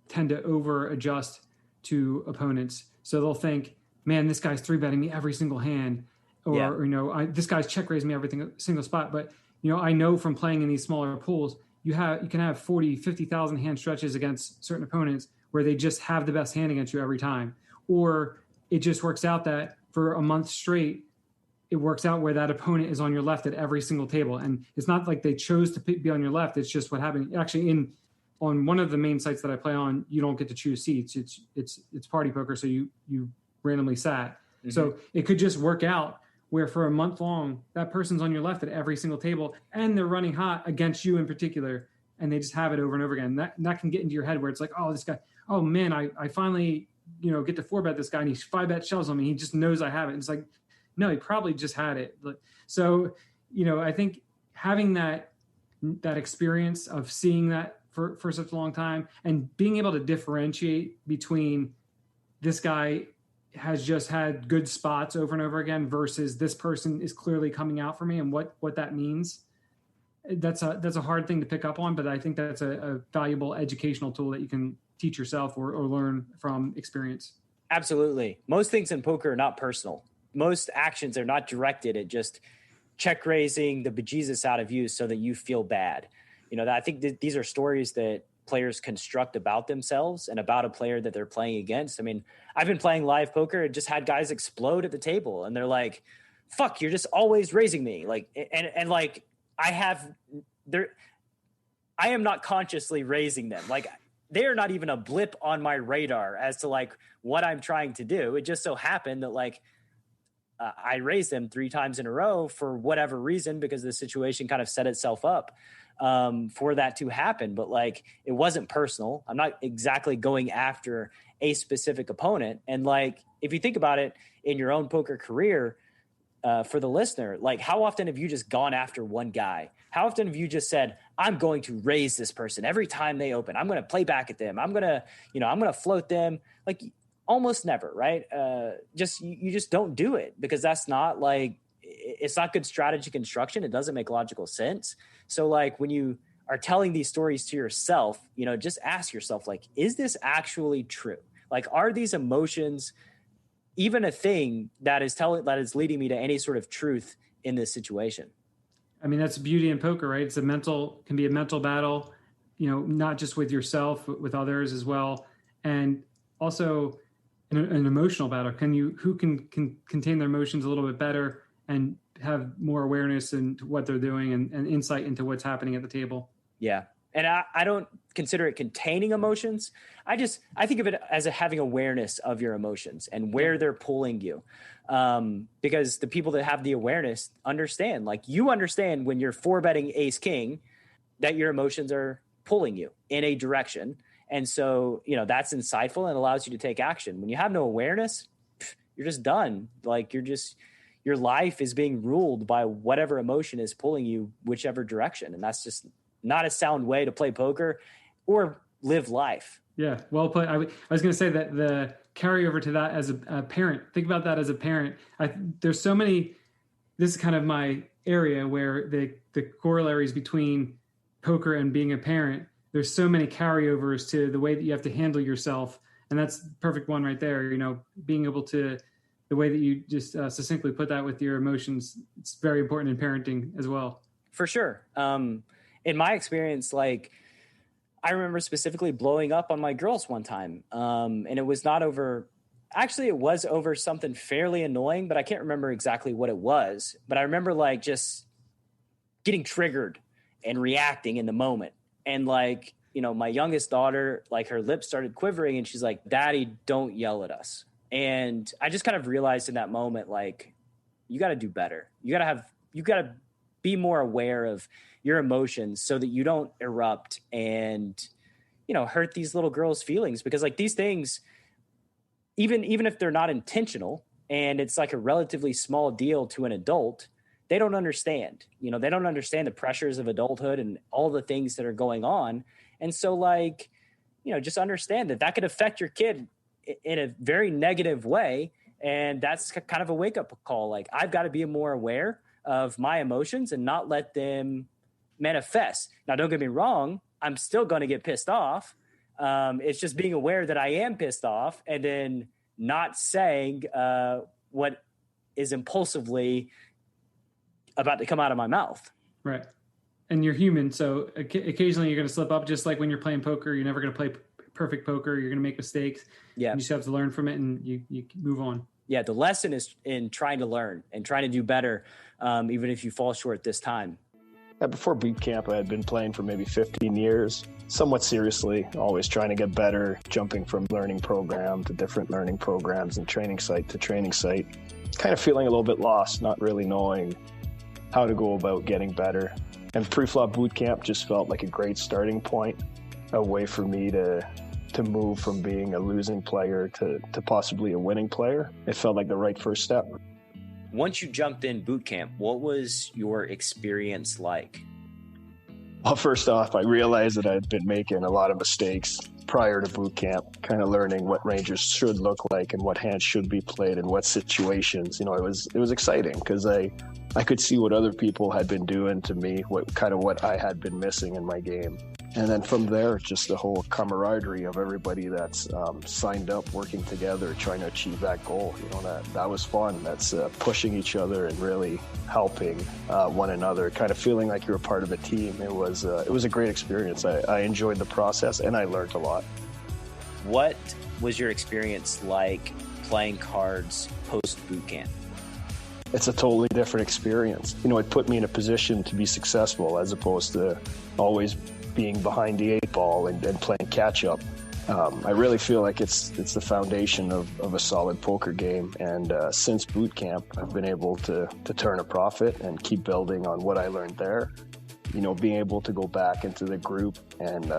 tend to over adjust to opponents. So they'll think, man, this guy's 3-betting me every single hand, or, you know, this guy's check raising me every single spot. But, you know, I know from playing in these smaller pools, you can have 40, 50,000 hand stretches against certain opponents where they just have the best hand against you every time. Or it just works out that for a month straight, it works out where that opponent is on your left at every single table. And it's not like they chose to be on your left. It's just what happened. Actually, on one of the main sites that I play on, you don't get to choose seats. It's party poker, so you randomly sat. Mm-hmm. So it could just work out where for a month long, that person's on your left at every single table, and they're running hot against you in particular, and they just have it over and over again. That can get into your head where it's like, oh, this guy, oh man, I finally, you know, get to 4-bet this guy, and he's 5-bet shells on me. He just knows I have it. And it's like, no, he probably just had it. So, you know, I think having that experience of seeing that for such a long time and being able to differentiate between this guy has just had good spots over and over again versus this person is clearly coming out for me and what that means. that's a hard thing to pick up on, but I think that's a valuable educational tool that you can teach yourself or learn from experience. Absolutely. Most things in poker are not personal. Most actions are not directed at just check raising the bejesus out of you so that you feel bad. I think these are stories that players construct about themselves and about a player that they're playing against. I mean, I've been playing live poker and just had guys explode at the table and they're like, fuck, you're just always raising me. Like, and like I am not consciously raising them. Like, they are not even a blip on my radar as to like what I'm trying to do. It just so happened that like I raised them 3 times in a row for whatever reason, because the situation kind of set itself up for that to happen. But like, it wasn't personal. I'm not exactly going after a specific opponent. And like, if you think about it in your own poker career, for the listener, like, how often have you just gone after one guy? How often have you just said, I'm going to raise this person every time they open, I'm going to play back at them, I'm going to float them? Like, almost never, right? You just don't do it, because that's not like, it's not good strategy construction. It doesn't make logical sense. So like, when you are telling these stories to yourself, just ask yourself, like, is this actually true? Like, are these emotions even a thing that is leading me to any sort of truth in this situation? I mean, that's the beauty in poker, right? Can be a mental battle, not just with yourself, but with others as well. And also an emotional battle. Who can contain their emotions a little bit better and have more awareness into what they're doing and insight into what's happening at the table. Yeah. And I don't consider it containing emotions. I think of it as having awareness of your emotions and where they're pulling you. Because the people that have the awareness understand, like, you understand when you're 4-betting ace king that your emotions are pulling you in a direction. And so, that's insightful and allows you to take action. When you have no awareness, you're just done. Like, your life is being ruled by whatever emotion is pulling you, whichever direction. And that's just not a sound way to play poker or live life. Yeah, well put. I was going to say that the carryover to that as a parent, think about that as a parent. There's so many, this is kind of my area where the corollaries between poker and being a parent, there's so many carryovers to the way that you have to handle yourself. And that's the perfect one right there. Being able to, the way that you just succinctly put that with your emotions, it's very important in parenting as well. For sure. In my experience, like, I remember specifically blowing up on my girls one time. And it was not over, actually it was over something fairly annoying, but I can't remember exactly what it was. But I remember like just getting triggered and reacting in the moment. And like, my youngest daughter, like, her lips started quivering and she's like, "Daddy, don't yell at us." And I just kind of realized in that moment, like, you got to do better. You got to be more aware of your emotions so that you don't erupt and, hurt these little girls' feelings. Because like, these things, even if they're not intentional and it's like a relatively small deal to an adult, they don't understand. They don't understand the pressures of adulthood and all the things that are going on. And so like, just understand that could affect your kid in a very negative way. And that's kind of a wake-up call. Like, I've got to be more aware of my emotions and not let them manifest. Now, don't get me wrong, I'm still going to get pissed off. It's just being aware that I am pissed off and then not saying what is impulsively about to come out of my mouth. Right. And you're human. So occasionally you're going to slip up, just like when you're playing poker. You're never going to play perfect poker. You're going to make mistakes. Yeah. You just have to learn from it and you move on. Yeah. The lesson is in trying to learn and trying to do better, even if you fall short this time. Before boot camp, I had been playing for maybe 15 years, somewhat seriously, always trying to get better, jumping from learning program to different learning programs and training site to training site. Kind of feeling a little bit lost, not really knowing how to go about getting better. And pre-flop boot camp just felt like a great starting point, a way for me to move from being a losing player to possibly a winning player. It felt like the right first step. Once you jumped in boot camp, what was your experience like? Well, first off, I realized that I'd been making a lot of mistakes prior to boot camp, kind of learning what Rangers should look like and what hands should be played and what situations. It was exciting because I could see what other people had been doing to me, what I had been missing in my game. And then from there, just the whole camaraderie of everybody that's signed up, working together, trying to achieve that goal. That was fun. That's pushing each other and really helping one another, kind of feeling like you're a part of the team. It was a great experience. I enjoyed the process and I learned a lot. What was your experience like playing cards post boot camp? It's a totally different experience. It put me in a position to be successful as opposed to always being behind the eight ball and playing catch up. I really feel like it's the foundation of a solid poker game. And since boot camp, I've been able to turn a profit and keep building on what I learned there. Being able to go back into the group and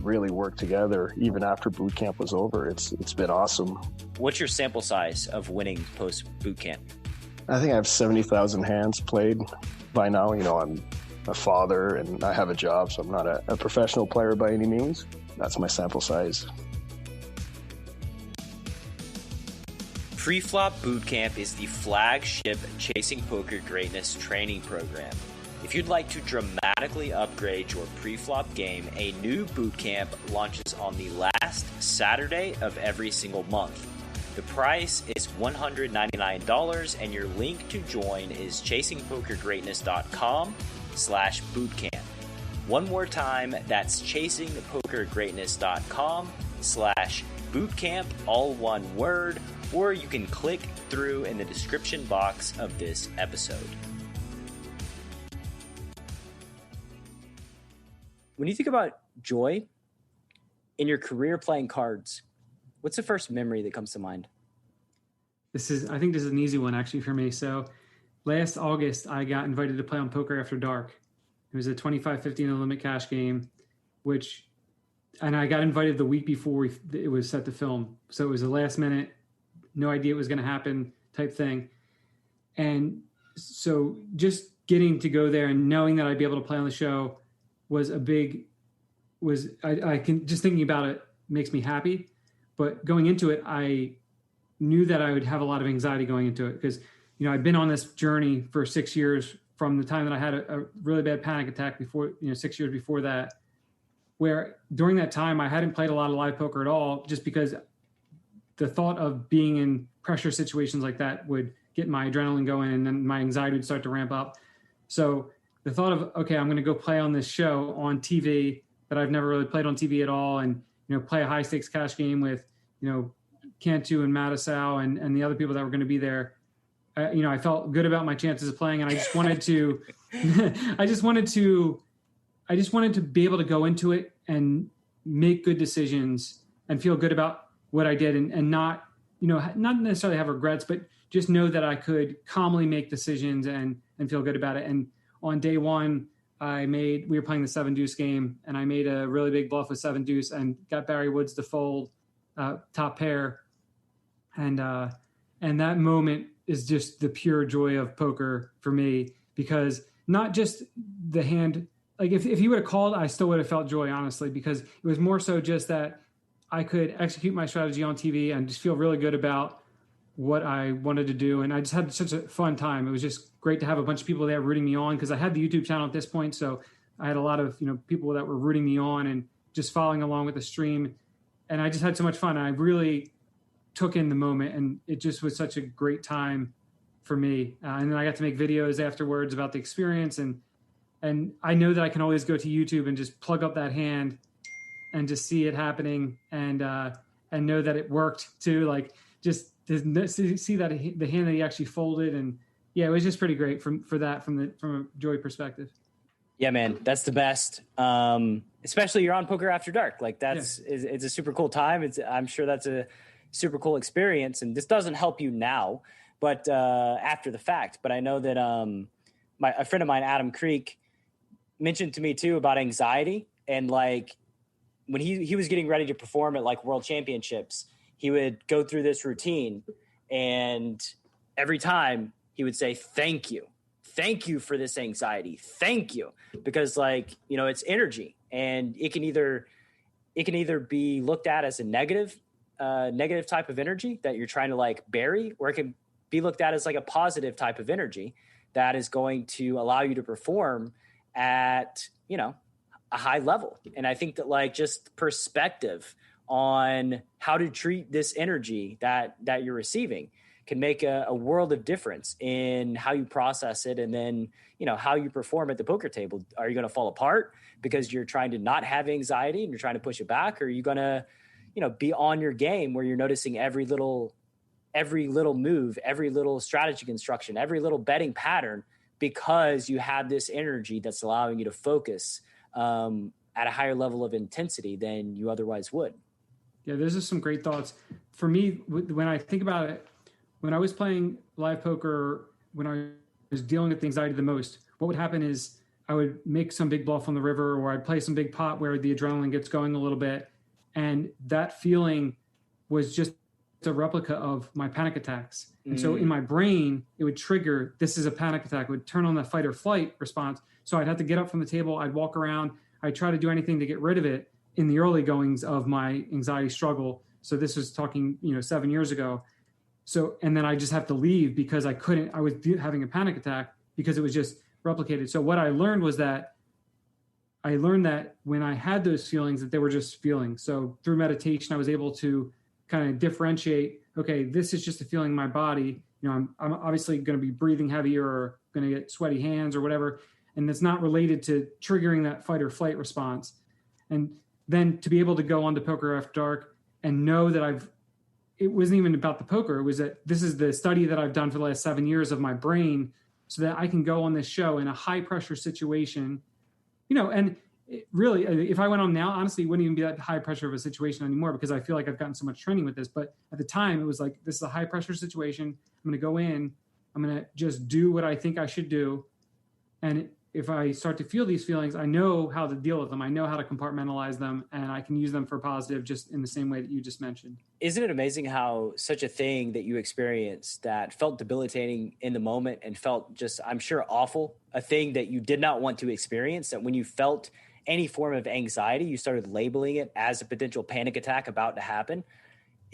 really work together even after boot camp was over. It's been awesome. What's your sample size of winning post boot camp? I think I have 70,000 hands played by now. I'm a father and I have a job, so I'm not a professional player by any means. That's my sample size. Preflop Bootcamp is the flagship Chasing Poker Greatness training program. If you'd like to dramatically upgrade your preflop game, a new bootcamp launches on the last Saturday of every single month. The price is $199 and your link to join is chasingpokergreatness.com/bootcamp. One more time, that's chasingpokergreatness.com/bootcamp, all one word, or you can click through in the description box of this episode. When you think about joy in your career playing cards, what's the first memory that comes to mind? I think this is an easy one actually for me. So last August, I got invited to play on Poker After Dark. It was a $25.50 in a limit cash game, and I got invited the week before it was set to film. So it was a last minute, no idea it was going to happen type thing. And so just getting to go there and knowing that I'd be able to play on the show was I can just thinking about it makes me happy. But going into it, I knew that I would have a lot of anxiety going into it because, I'd been on this journey for 6 years from the time that I had a really bad panic attack before, 6 years before that, where during that time I hadn't played a lot of live poker at all, just because the thought of being in pressure situations like that would get my adrenaline going and then my anxiety would start to ramp up. So the thought of, okay, I'm going to go play on this show on TV that I've never really played on TV at all and, play a high stakes cash game with, Cantu and Matisau and the other people that were going to be there. I felt good about my chances of playing, and I just wanted to, I just wanted to be able to go into it and make good decisions and feel good about what I did and not, not necessarily have regrets, but just know that I could calmly make decisions and feel good about it. And on day one, we were playing the 7-deuce game, and I made a really big bluff with 7-deuce and got Barry Woods to fold top pair. And that moment is just the pure joy of poker for me, because not just the hand, like if he would have called, I still would have felt joy, honestly, because it was more so just that I could execute my strategy on TV and just feel really good about what I wanted to do. And I just had such a fun time. It was just great to have a bunch of people there rooting me on, because I had the YouTube channel at this point. So I had a lot of, people that were rooting me on and just following along with the stream. And I just had so much fun. I really took in the moment, and it just was such a great time for me. And then I got to make videos afterwards about the experience. And I know that I can always go to YouTube and just plug up that hand and just see it happening and know that it worked too. Like just to see that the hand that he actually folded. And yeah, it was just pretty great from a joy perspective. Yeah, man, that's the best. Especially you're on Poker After Dark. Like it's a super cool time. I'm sure that's a super cool experience. And this doesn't help you now, but after the fact. But I know that a friend of mine, Adam Creek, mentioned to me too about anxiety. And like when he was getting ready to perform at like World Championships, he would go through this routine, and every time he would say, thank you for this anxiety. Thank you. Because it's energy, and it can either it can either be looked at as a negative type of energy that you're trying to like bury, or it can be looked at as like a positive type of energy that is going to allow you to perform at, you know, a high level. And I think that like just perspective on how to treat this energy that you're receiving can make a world of difference in how you process it. And then, you know, how you perform at the poker table. Are you going to fall apart because you're trying to not have anxiety and you're trying to push it back? Or are you going to, you know, be on your game where you're noticing every little move, every little strategy construction, every little betting pattern, because you have this energy that's allowing you to focus at a higher level of intensity than you otherwise would. Yeah, those are some great thoughts. For me, when I think about it, when I was playing live poker, when I was dealing with the anxiety the most, what would happen is I would make some big bluff on the river, or I'd play some big pot where the adrenaline gets going a little bit. And that feeling was just a replica of my panic attacks. And so in my brain, it would trigger, this is a panic attack. It would turn on the fight or flight response. So I'd have to get up from the table. I'd walk around. I'd try to do anything to get rid of it in the early goings of my anxiety struggle. So this was talking, 7 years ago. So, and then I just have to leave because I was having a panic attack because it was just replicated. So what I learned was that when I had those feelings, that they were just feelings. So through meditation, I was able to kind of differentiate, okay, this is just a feeling in my body. I'm obviously going to be breathing heavier or going to get sweaty hands or whatever. And it's not related to triggering that fight or flight response. And then to be able to go on to Poker After Dark and know that it wasn't even about the poker. It was that this is the study that I've done for the last 7 years of my brain, so that I can go on this show in a high pressure situation, and really, if I went on now, honestly, it wouldn't even be that high pressure of a situation anymore, because I feel like I've gotten so much training with this. But at the time, it was like, this is a high pressure situation. I'm going to go in, I'm going to just do what I think I should do. And if I start to feel these feelings, I know how to deal with them. I know how to compartmentalize them, and I can use them for positive, just in the same way that you just mentioned. Isn't it amazing how such a thing that you experienced that felt debilitating in the moment and felt just, I'm sure, awful, a thing that you did not want to experience, that when you felt any form of anxiety, you started labeling it as a potential panic attack about to happen?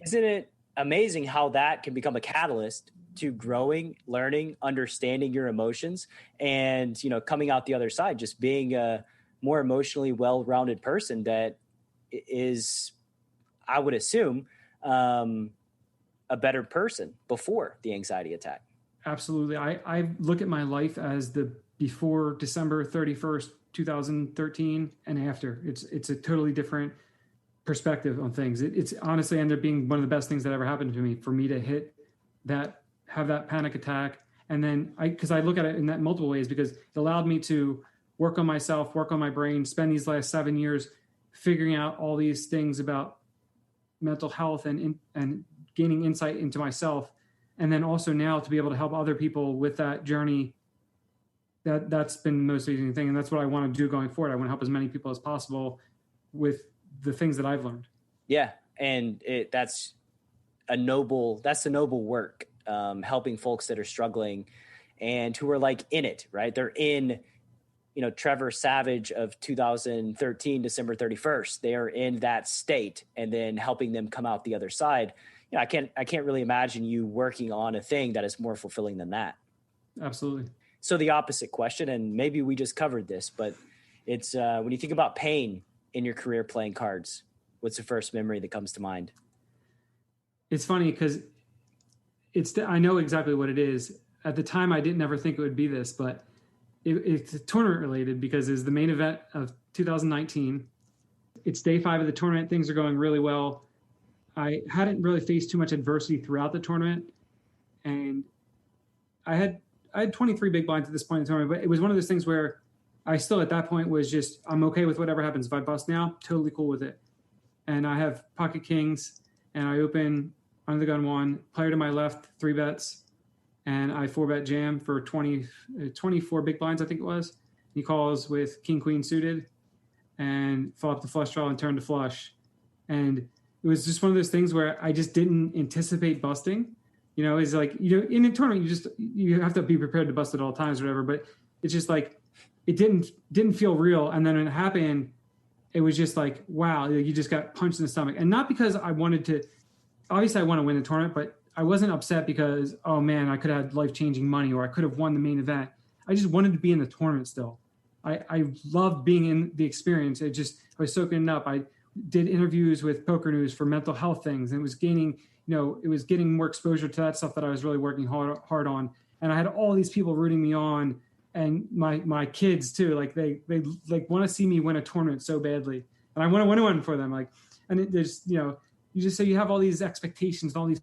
Isn't it amazing how that can become a catalyst to growing, learning, understanding your emotions, and, coming out the other side, just being a more emotionally well-rounded person that is, I would assume, a better person before the anxiety attack? Absolutely. I look at my life as the before December 31st, 2013 and after. It's a totally different perspective on things. It's honestly ended up being one of the best things that ever happened to me, for me to have that panic attack. And then because I look at it in that multiple ways, because it allowed me to work on myself, work on my brain, spend these last 7 years figuring out all these things about mental health and gaining insight into myself. And then also now to be able to help other people with that journey. That's been the most amazing thing. And that's what I want to do going forward. I want to help as many people as possible with the things that I've learned. Yeah. And that's a noble work. Helping folks that are struggling and who are like in it, right? They're in, Trevor Savage of 2013, December 31st, they are in that state, and then helping them come out the other side. I can't really imagine you working on a thing that is more fulfilling than that. Absolutely. So the opposite question, and maybe we just covered this, but it's when you think about pain in your career playing cards, what's the first memory that comes to mind? It's funny because I know exactly what it is. At the time, I didn't ever think it would be this, but it's tournament related, because it's the main event of 2019. It's day 5 of the tournament. Things are going really well. I hadn't really faced too much adversity throughout the tournament, and I had 23 big blinds at this point in the tournament, but it was one of those things where I still at that point was just, I'm okay with whatever happens. If I bust now, totally cool with it. And I have pocket kings, and I open under the gun 1, player to my left, 3 bets, and I 4-bet jam for 24 big blinds, I think it was. He calls with king, queen suited, and flop the flush draw and turn to flush. And it was just one of those things where I just didn't anticipate busting. It's like, in a tournament, you have to be prepared to bust at all times or whatever, but it's just like, it didn't feel real. And then when it happened, it was just like, wow, you just got punched in the stomach. And not because I wanted to, obviously I want to win the tournament, but I wasn't upset because, oh man, I could have had life-changing money or I could have won the main event. I just wanted to be in the tournament still. I loved being in the experience. I was soaking it up. I did interviews with Poker News for mental health things, and it was gaining, it was getting more exposure to that stuff that I was really working hard on. And I had all these people rooting me on, and my kids too. Like they like want to see me win a tournament so badly, and I want to win one for them. Like, and there's you just say you have all these expectations and all these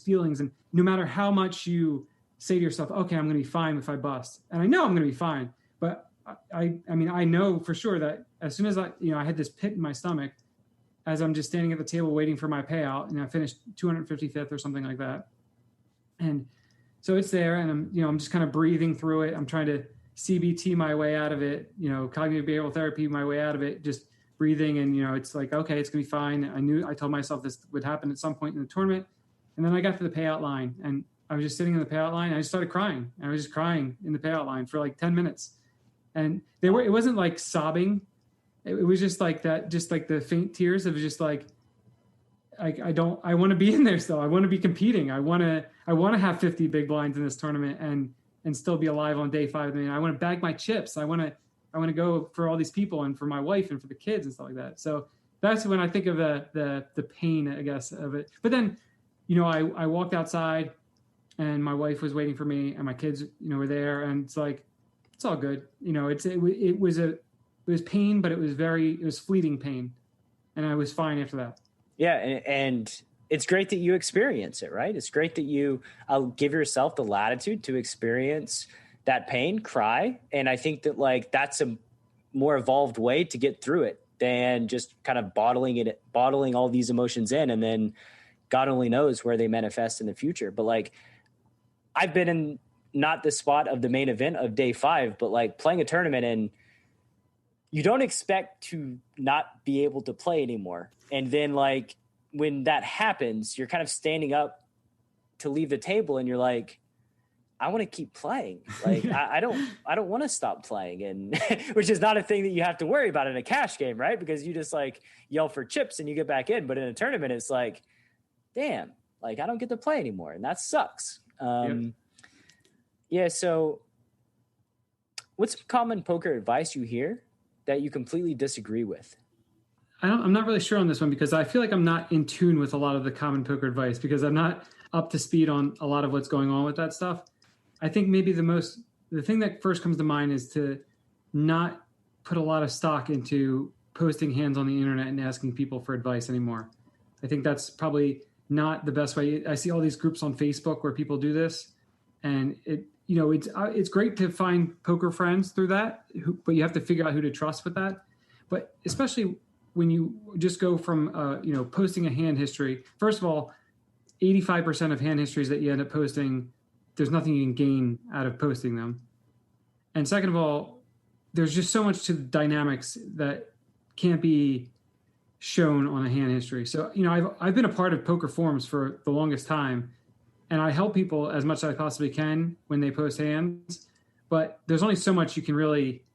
feelings, and no matter how much you say to yourself, okay, I'm going to be fine if I bust, and I know I'm going to be fine, but I mean, I know for sure that as soon as I had this pit in my stomach as I'm just standing at the table waiting for my payout, and I finished 255th or something like that. And so it's there, and I'm just kind of breathing through it. I'm trying to CBT my way out of it, cognitive behavioral therapy my way out of it, just breathing. And, it's like, okay, it's going to be fine. I told myself this would happen at some point in the tournament. And then I got to the payout line, and I was just sitting in the payout line. And I just started crying. And I was just crying in the payout line for like 10 minutes. And it wasn't like sobbing. It was just like that, just like the faint tears. It was just like, I want to be in there still. I want to be competing. I want to have 50 big blinds in this tournament and still be alive on day 5. I mean, I want to bag my chips. I want to go for all these people and for my wife and for the kids and stuff like that. So that's when I think of the pain, I guess, of it. But then, I walked outside and my wife was waiting for me and my kids, were there, and it's like, it's all good. It was pain, but it was fleeting pain. And I was fine after that. Yeah. And it's great that you experience it, right? It's great that I'll give yourself the latitude to experience that pain, cry. And I think that like, that's a more evolved way to get through it than just kind of bottling all these emotions in. And then God only knows where they manifest in the future. But like, I've been in not the spot of the main event of day 5, but like playing a tournament, and you don't expect to not be able to play anymore. And then like when that happens, you're kind of standing up to leave the table and you're like, I want to keep playing. Like, I don't want to stop playing. And which is not a thing that you have to worry about in a cash game, right? Because you just like yell for chips and you get back in. But in a tournament, it's like, damn, like I don't get to play anymore. And that sucks. Yeah. So what's some common poker advice you hear that you completely disagree with? I'm not really sure on this one because I feel like I'm not in tune with a lot of the common poker advice because I'm not up to speed on a lot of what's going on with that stuff. I think maybe the thing that first comes to mind is to not put a lot of stock into posting hands on the internet and asking people for advice anymore. I think that's probably not the best way. I see all these groups on Facebook where people do this, and it's great to find poker friends through that, but you have to figure out who to trust with that. But especially when you just go from posting a hand history, first of all, 85% of hand histories that you end up posting, there's nothing you can gain out of posting them. And second of all, there's just so much to the dynamics that can't be shown on a hand history. So, I've been a part of poker forums for the longest time, and I help people as much as I possibly can when they post hands, but there's only so much you can really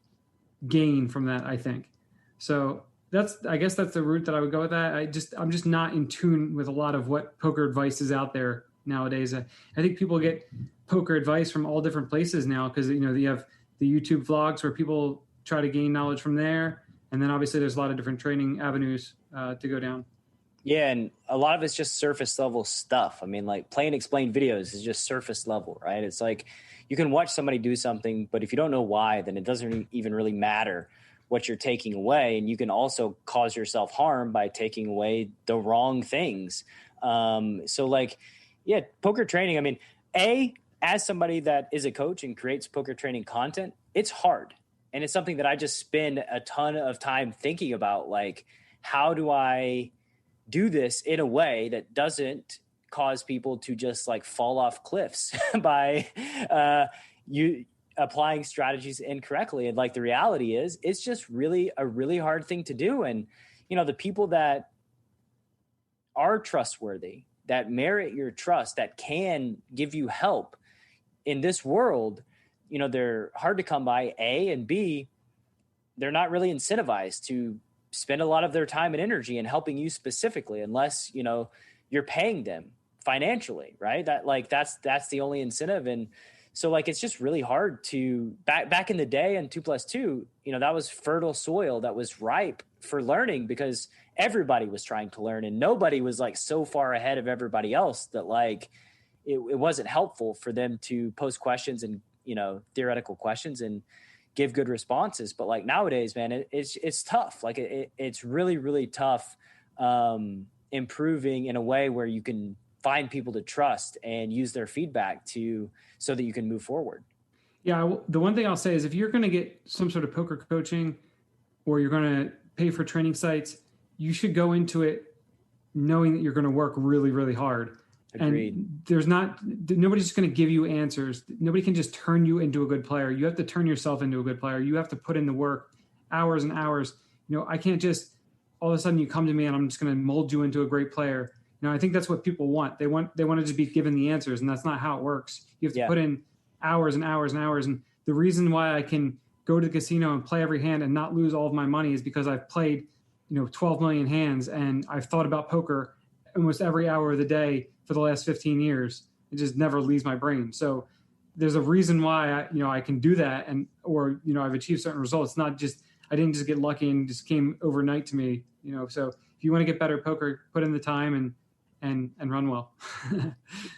gain from that, I think. So I guess that's the route that I would go with that. I'm just not in tune with a lot of what poker advice is out there nowadays. I think people get poker advice from all different places now because, you have the YouTube vlogs where people try to gain knowledge from there. And then obviously there's a lot of different training avenues to go down. Yeah, and a lot of it's just surface level stuff. I mean, like play and explain videos is just surface level, right? It's like you can watch somebody do something, but if you don't know why, then it doesn't even really matter what you're taking away. And you can also cause yourself harm by taking away the wrong things. So like, yeah, poker training, I mean, as somebody that is a coach and creates poker training content, it's hard. And it's something that I just spend a ton of time thinking about, like, how do I do this in a way that doesn't cause people to just like fall off cliffs by you applying strategies incorrectly. And like the reality is, it's just really a really hard thing to do. And, the people that are trustworthy, that merit your trust, that can give you help in this world, they're hard to come by, A, and B, they're not really incentivized to spend a lot of their time and energy in helping you specifically, unless, you're paying them financially, right? That's the only incentive. And so it's just really hard to back in the day, and 2+2, that was fertile soil that was ripe for learning, because everybody was trying to learn and nobody was so far ahead of everybody else that it wasn't helpful for them to pose questions and, theoretical questions and give good responses. But nowadays, man, it's tough. It's really, really tough, improving in a way where you can find people to trust and use their feedback so that you can move forward. Yeah. The one thing I'll say is, if you're going to get some sort of poker coaching, or you're going to pay for training sites, you should go into it knowing that you're going to work really, really hard. Agreed. And nobody's just going to give you answers. Nobody can just turn you into a good player. You have to turn yourself into a good player. You have to put in the work, hours and hours. I can't just all of a sudden you come to me and I'm just going to mold you into a great player. I think that's what people want. They want to just be given the answers, and that's not how it works. You have to put in hours and hours and hours. And the reason why I can go to the casino and play every hand and not lose all of my money is because I've played, 12 million hands, and I've thought about poker almost every hour of the day for the last 15 years. It just never leaves my brain. So there's a reason why I can do that, or I've achieved certain results. It's not just, I didn't just get lucky and just came overnight to me, so if you want to get better at poker, put in the time and run well.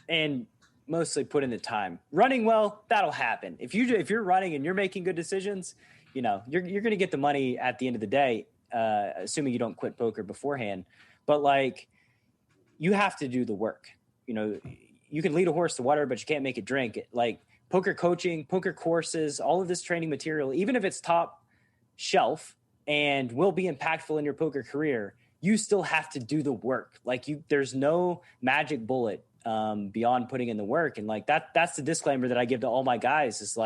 And mostly put in the time. Running well, that'll happen. If you're running and you're making good decisions, you're going to get the money at the end of the day, assuming you don't quit poker beforehand. But you have to do the work. You can lead a horse to water, but you can't make it drink. Poker coaching, poker courses, all of this training material, even if it's top shelf and will be impactful in your poker career, you still have to do the work. There's no magic bullet beyond putting in the work. And that's the disclaimer that I give to all my guys is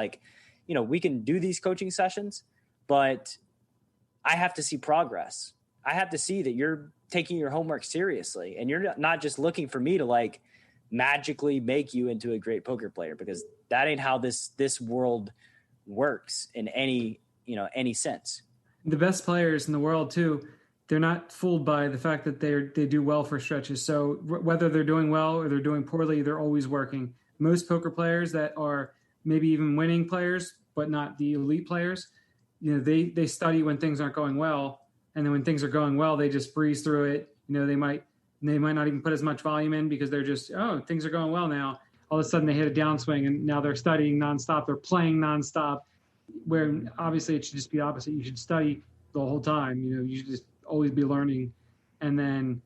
we can do these coaching sessions, but I have to see progress. I have to see that you're taking your homework seriously, and you're not just looking for me to magically make you into a great poker player, because that ain't how this world works in any sense. The best players in the world too, they're not fooled by the fact that they do well for stretches. So whether they're doing well or they're doing poorly, they're always working. Most poker players that are maybe even winning players, but not the elite players, they study when things aren't going well. And then when things are going well, they just breeze through it. They might not even put as much volume in, because they're just, things are going well now. All of a sudden they hit a downswing, and now they're studying nonstop. They're playing nonstop, where obviously it should just be opposite. You should study the whole time. You should just always be learning. And then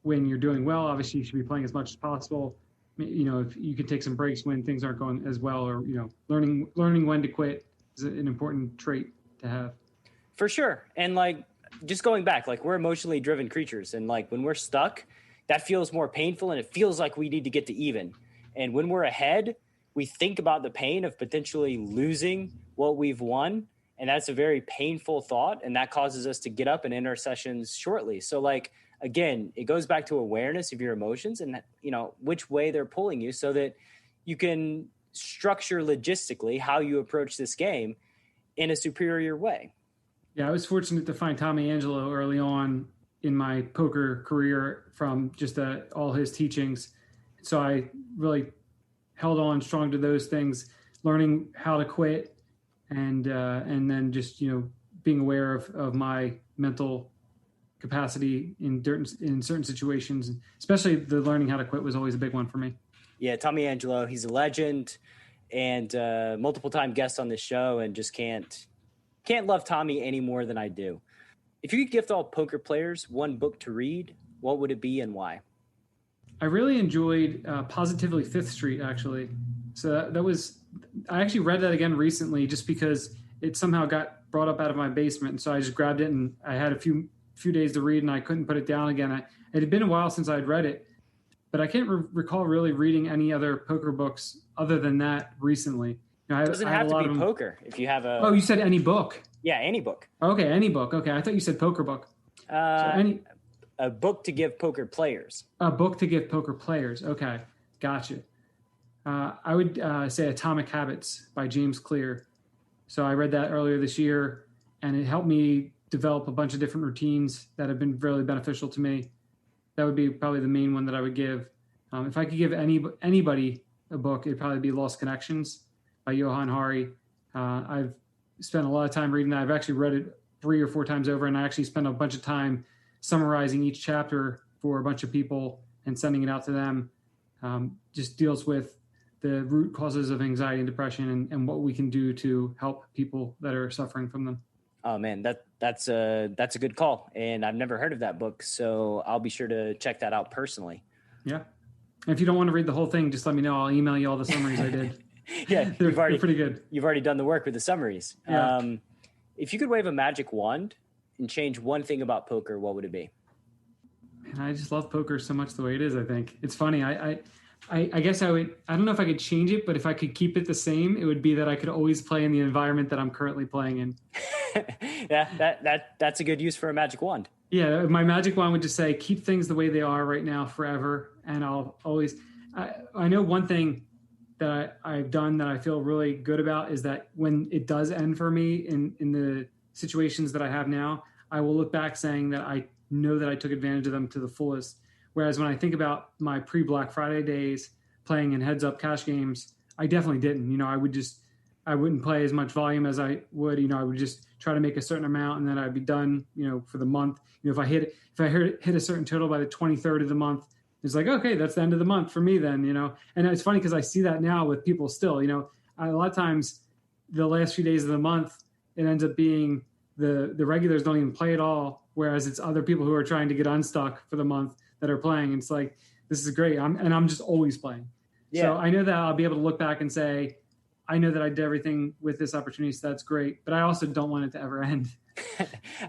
when you're doing well, obviously you should be playing as much as possible. If you can take some breaks when things aren't going as well, or, learning when to quit is an important trait to have. For sure. And just going back, we're emotionally driven creatures, and when we're stuck, that feels more painful, and it feels like we need to get to even. And when we're ahead, we think about the pain of potentially losing what we've won. And that's a very painful thought. And that causes us to get up and end our sessions shortly. So again, it goes back to awareness of your emotions and, which way they're pulling you, so that you can structure logistically how you approach this game in a superior way. Yeah, I was fortunate to find Tommy Angelo early on in my poker career from just all his teachings. So I really held on strong to those things, learning how to quit, and then just being aware of my mental capacity in certain situations, especially the learning how to quit was always a big one for me. Yeah, Tommy Angelo, he's a legend and multiple time guest on this show, and just can't love Tommy any more than I do. If you could gift all poker players one book to read, what would it be and why? I really enjoyed Positively Fifth Street, actually. So I actually read that again recently, just because it somehow got brought up out of my basement. And so I just grabbed it, and I had a few days to read, and I couldn't put it down again. It had been a while since I'd read it, but I can't recall really reading any other poker books other than that recently. It doesn't have to be poker. If you have a... Oh, you said any book? Yeah, any book. Okay, any book. Okay, I thought you said poker book. A book to give poker players. A book to give poker players. Okay, gotcha. I would say Atomic Habits by James Clear. So I read that earlier this year, and it helped me develop a bunch of different routines that have been really beneficial to me. That would be probably the main one that I would give. If I could give anybody a book, it'd probably be Lost Connections by Johann Hari. I've spent a lot of time reading that. I've actually read it 3 or 4 times over, and I actually spent a bunch of time summarizing each chapter for a bunch of people and sending it out to them. Just deals with the root causes of anxiety and depression and what we can do to help people that are suffering from them. Oh man, that's a good call. And I've never heard of that book, so I'll be sure to check that out personally. Yeah. And if you don't want to read the whole thing, just let me know. I'll email you all the summaries I did. Yeah, they're pretty good. You've already done the work with the summaries. Yeah. If you could wave a magic wand and change one thing about poker, what would it be? Man, I just love poker so much the way it is. I think it's funny. I guess I don't know if I could change it, but if I could keep it the same, it would be that I could always play in the environment that I'm currently playing in. Yeah, that's a good use for a magic wand. Yeah, my magic wand would just say, keep things the way they are right now forever. And I'll always, I know one thing that I've done that I feel really good about is that when it does end for me in the situations that I have now, I will look back saying that I know that I took advantage of them to the fullest. Whereas when I think about my pre-Black Friday days playing in heads-up cash games, I definitely didn't. You know, I wouldn't play as much volume as I would. You know, I would just try to make a certain amount and then I'd be done, you know, for the month. You know, if I hit a certain total by the 23rd of the month, it's like, okay, that's the end of the month for me then, you know. And it's funny because I see that now with people still, you know, a lot of times the last few days of the month, it ends up being the regulars don't even play at all, whereas it's other people who are trying to get unstuck for the month that are playing. And it's like, this is great. I'm just always playing. Yeah. So I know that I'll be able to look back and say, I know that I did everything with this opportunity, so that's great. But I also don't want it to ever end.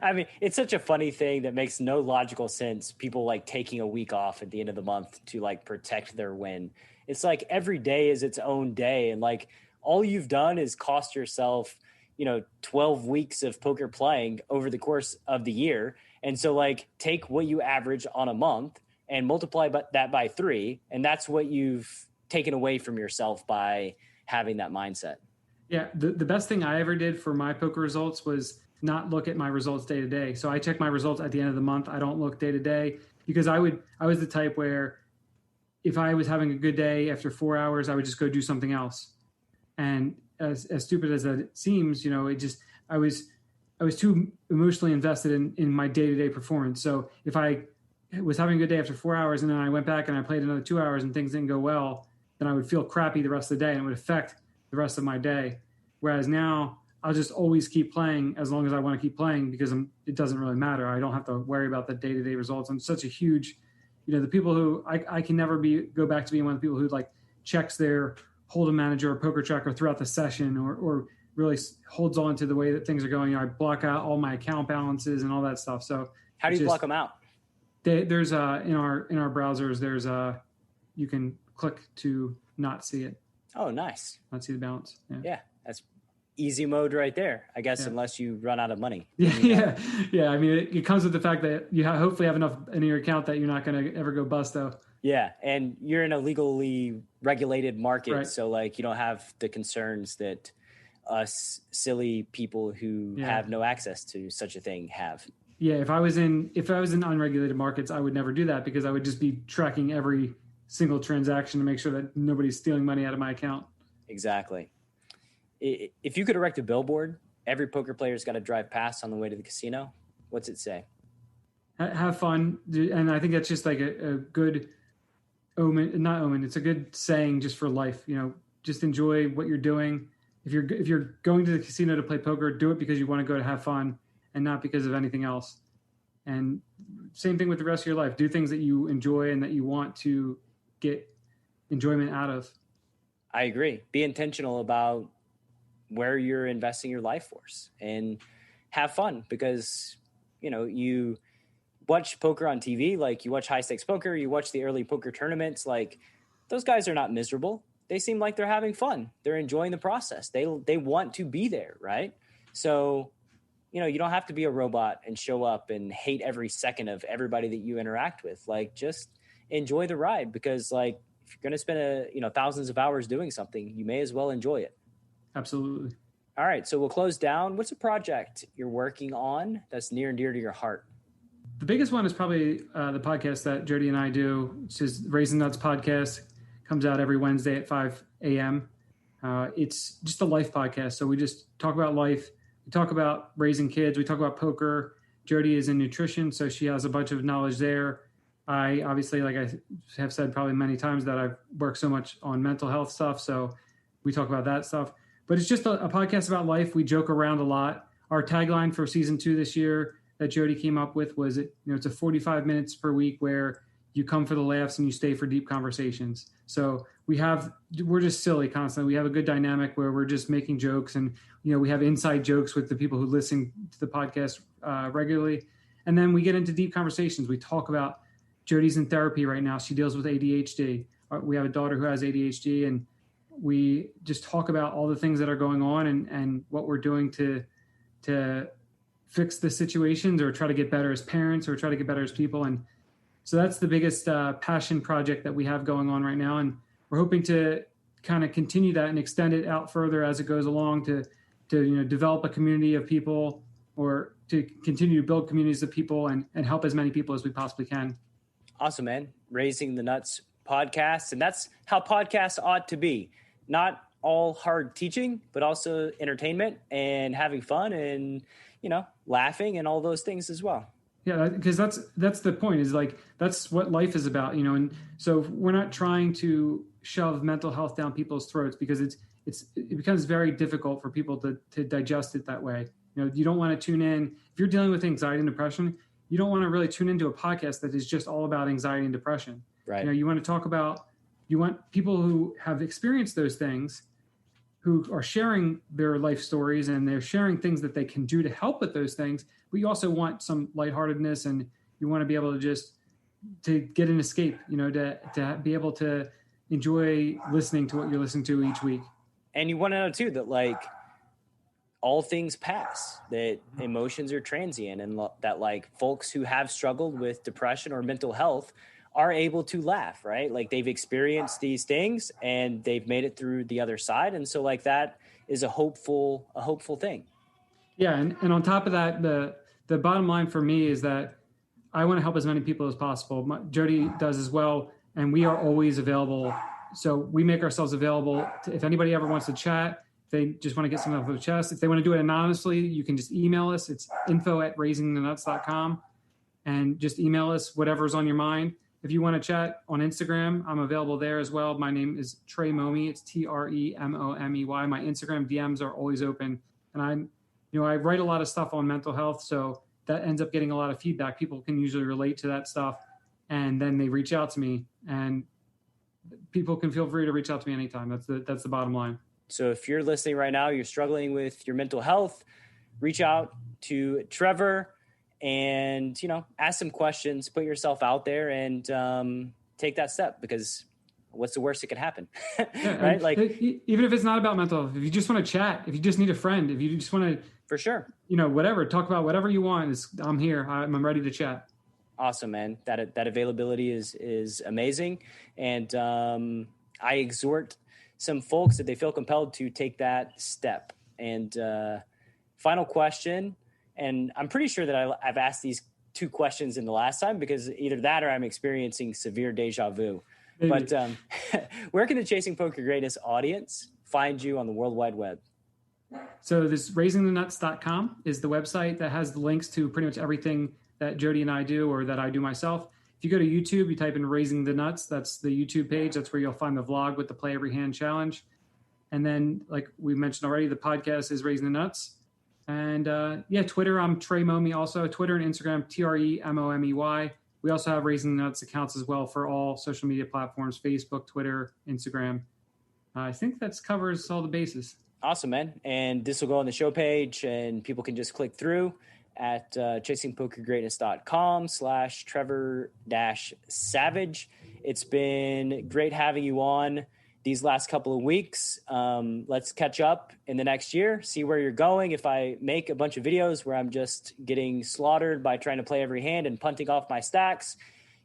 I mean, it's such a funny thing that makes no logical sense. People like taking a week off at the end of the month to like protect their win. It's like every day is its own day. And like all you've done is cost yourself, you know, 12 weeks of poker playing over the course of the year. And so like take what you average on a month and multiply that by 3. And that's what you've taken away from yourself by having that mindset. Yeah. The best thing I ever did for my poker results was not look at my results day to day. So I check my results at the end of the month. I don't look day to day because I was the type where if I was having a good day after 4 hours, I would just go do something else. And as stupid as that seems, you know, I was too emotionally invested in my day-to-day performance. So if I was having a good day after 4 hours and then I went back and I played another 2 hours and things didn't go well, then I would feel crappy the rest of the day and it would affect the rest of my day. Whereas now I'll just always keep playing as long as I want to keep playing because it doesn't really matter. I don't have to worry about the day-to-day results. I'm such a huge, you know, the people who I can never go back to being one of the people who like checks their Hold'em manager or poker tracker throughout the session or really holds on to the way that things are going. You know, I block out all my account balances and all that stuff. So how do you block them out? There's in our browsers, there's you can click to not see it. Oh, nice. Not see the balance. Yeah, that's easy mode right there, I guess, unless you run out of money. Yeah. I mean, it comes with the fact that you hopefully have enough in your account that you're not going to ever go bust, though. Yeah, and you're in a legally regulated market, right. So like you don't have the concerns that us silly people who have no access to such a thing have. Yeah, if I was in unregulated markets, I would never do that because I would just be tracking every single transaction to make sure that nobody's stealing money out of my account. Exactly. If you could erect a billboard, every poker player's got to drive past on the way to the casino, what's it say? Have fun. And I think that's just like a good not omen. It's a good saying just for life. You know, just enjoy what you're doing. If you're going to the casino to play poker, do it because you want to go to have fun and not because of anything else. And same thing with the rest of your life. Do things that you enjoy and that you want to get enjoyment out of. I agree. Be intentional about where you're investing your life force and have fun because, you know, you watch poker on TV, like you watch high stakes poker, you watch the early poker tournaments, like those guys are not miserable. They seem like they're having fun. They're enjoying the process. They want to be there. Right. So, you know, you don't have to be a robot and show up and hate every second of everybody that you interact with. Like just enjoy the ride because like, if you're going to spend thousands of hours doing something, you may as well enjoy it. Absolutely. All right, so we'll close down. What's a project you're working on that's near and dear to your heart? The biggest one is probably the podcast that Jody and I do, which is Raising Nuts podcast. Comes out every Wednesday at 5 a.m. It's just a life podcast. So we just talk about life. We talk about raising kids. We talk about poker. Jody is in nutrition, so she has a bunch of knowledge there. I obviously, like I have said probably many times, that I've worked so much on mental health stuff. So we talk about that stuff. But it's just a podcast about life. We joke around a lot. Our tagline for season 2 this year that Jody came up with was, it's a 45 minutes per week where you come for the laughs and you stay for deep conversations. So we're just silly constantly. We have a good dynamic where we're just making jokes, and, we have inside jokes with the people who listen to the podcast regularly. And then we get into deep conversations. We talk about, Jody's in therapy right now. She deals with ADHD. We have a daughter who has ADHD, and we just talk about all the things that are going on and what we're doing to fix the situations, or try to get better as parents, or try to get better as people. And so that's the biggest passion project that we have going on right now. And we're hoping to kind of continue that and extend it out further as it goes along to develop a community of people, or to continue to build communities of people and help as many people as we possibly can. Awesome, man. Raising the Nuts podcast. And that's how podcasts ought to be. Not all hard teaching, but also entertainment and having fun and, laughing and all those things as well. Yeah, because that's the point, is like, that's what life is about, and so we're not trying to shove mental health down people's throats, because it becomes very difficult for people to digest it that way. You don't want to tune in. If you're dealing with anxiety and depression, you don't want to really tune into a podcast that is just all about anxiety and depression. Right. You want people who have experienced those things, who are sharing their life stories, and they're sharing things that they can do to help with those things. But you also want some lightheartedness, and you want to be able to get an escape, to be able to enjoy listening to what you're listening to each week. And you want to know too, that all things pass, that emotions are transient, and that folks who have struggled with depression or mental health are able to laugh, right? They've experienced these things and they've made it through the other side. And so that is a hopeful thing. Yeah. And on top of that, the bottom line for me is that I want to help as many people as possible. Jody does as well. And we are always available. So we make ourselves available if anybody ever wants to chat, if they just want to get something off their chest. If they want to do it anonymously, you can just email us. It's info@raisingthenuts.com, and just email us whatever's on your mind. If you want to chat on Instagram, I'm available there as well. My name is Trey Momey. It's TREMOMEY. My Instagram DMs are always open. And I write a lot of stuff on mental health, so that ends up getting a lot of feedback. People can usually relate to that stuff, and then they reach out to me. And people can feel free to reach out to me anytime. That's the bottom line. So if you're listening right now, you're struggling with your mental health, reach out to Trevor and, ask some questions, put yourself out there, and take that step, because what's the worst that could happen? Yeah, right? Even if it's not about mental health, if you just want to chat, if you just need a friend, if you just want to, for sure, whatever, talk about whatever you want, I'm here. I'm ready to chat. Awesome, man. That availability is amazing. And I exhort some folks that they feel compelled to take that step. And final question, and I'm pretty sure that I've asked these 2 questions in the last time, because either that or I'm experiencing severe deja vu. Maybe. But where can the Chasing Poker Greatness audience find you on the World Wide Web? So this raisingthenuts.com is the website that has the links to pretty much everything that Jody and I do, or that I do myself. If you go to YouTube, you type in Raising the Nuts, that's the YouTube page. That's where you'll find the vlog with the Play Every Hand Challenge. And then, like we mentioned already, the podcast is Raising the Nuts. And Twitter, I'm Trey Momey also. Twitter and Instagram, TREMOMEY. We also have Raising the Nuts accounts as well for all social media platforms, Facebook, Twitter, Instagram. I think that covers all the bases. Awesome, man. And this will go on the show page, and people can just click through at chasingpokergreatness.com/Trevor-Savage. It's been great having you on these last couple of weeks. Let's catch up in the next year, see where you're going. If I make a bunch of videos where I'm just getting slaughtered by trying to play every hand and punting off my stacks,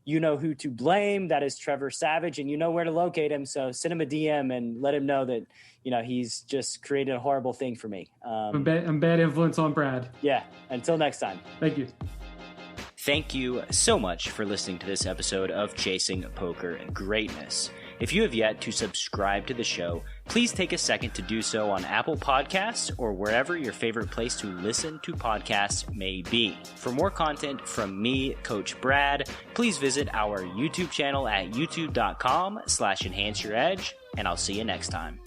you know who to blame. That is Trevor Savage, and you know where to locate him. So send him a DM and let him know that, he's just created a horrible thing for me. I'm bad influence on Brad. Yeah. Until next time. Thank you. Thank you so much for listening to this episode of Chasing Poker Greatness. If you have yet to subscribe to the show, please take a second to do so on Apple Podcasts or wherever your favorite place to listen to podcasts may be. For more content from me, Coach Brad, please visit our YouTube channel at youtube.com/enhanceyouredge, and I'll see you next time.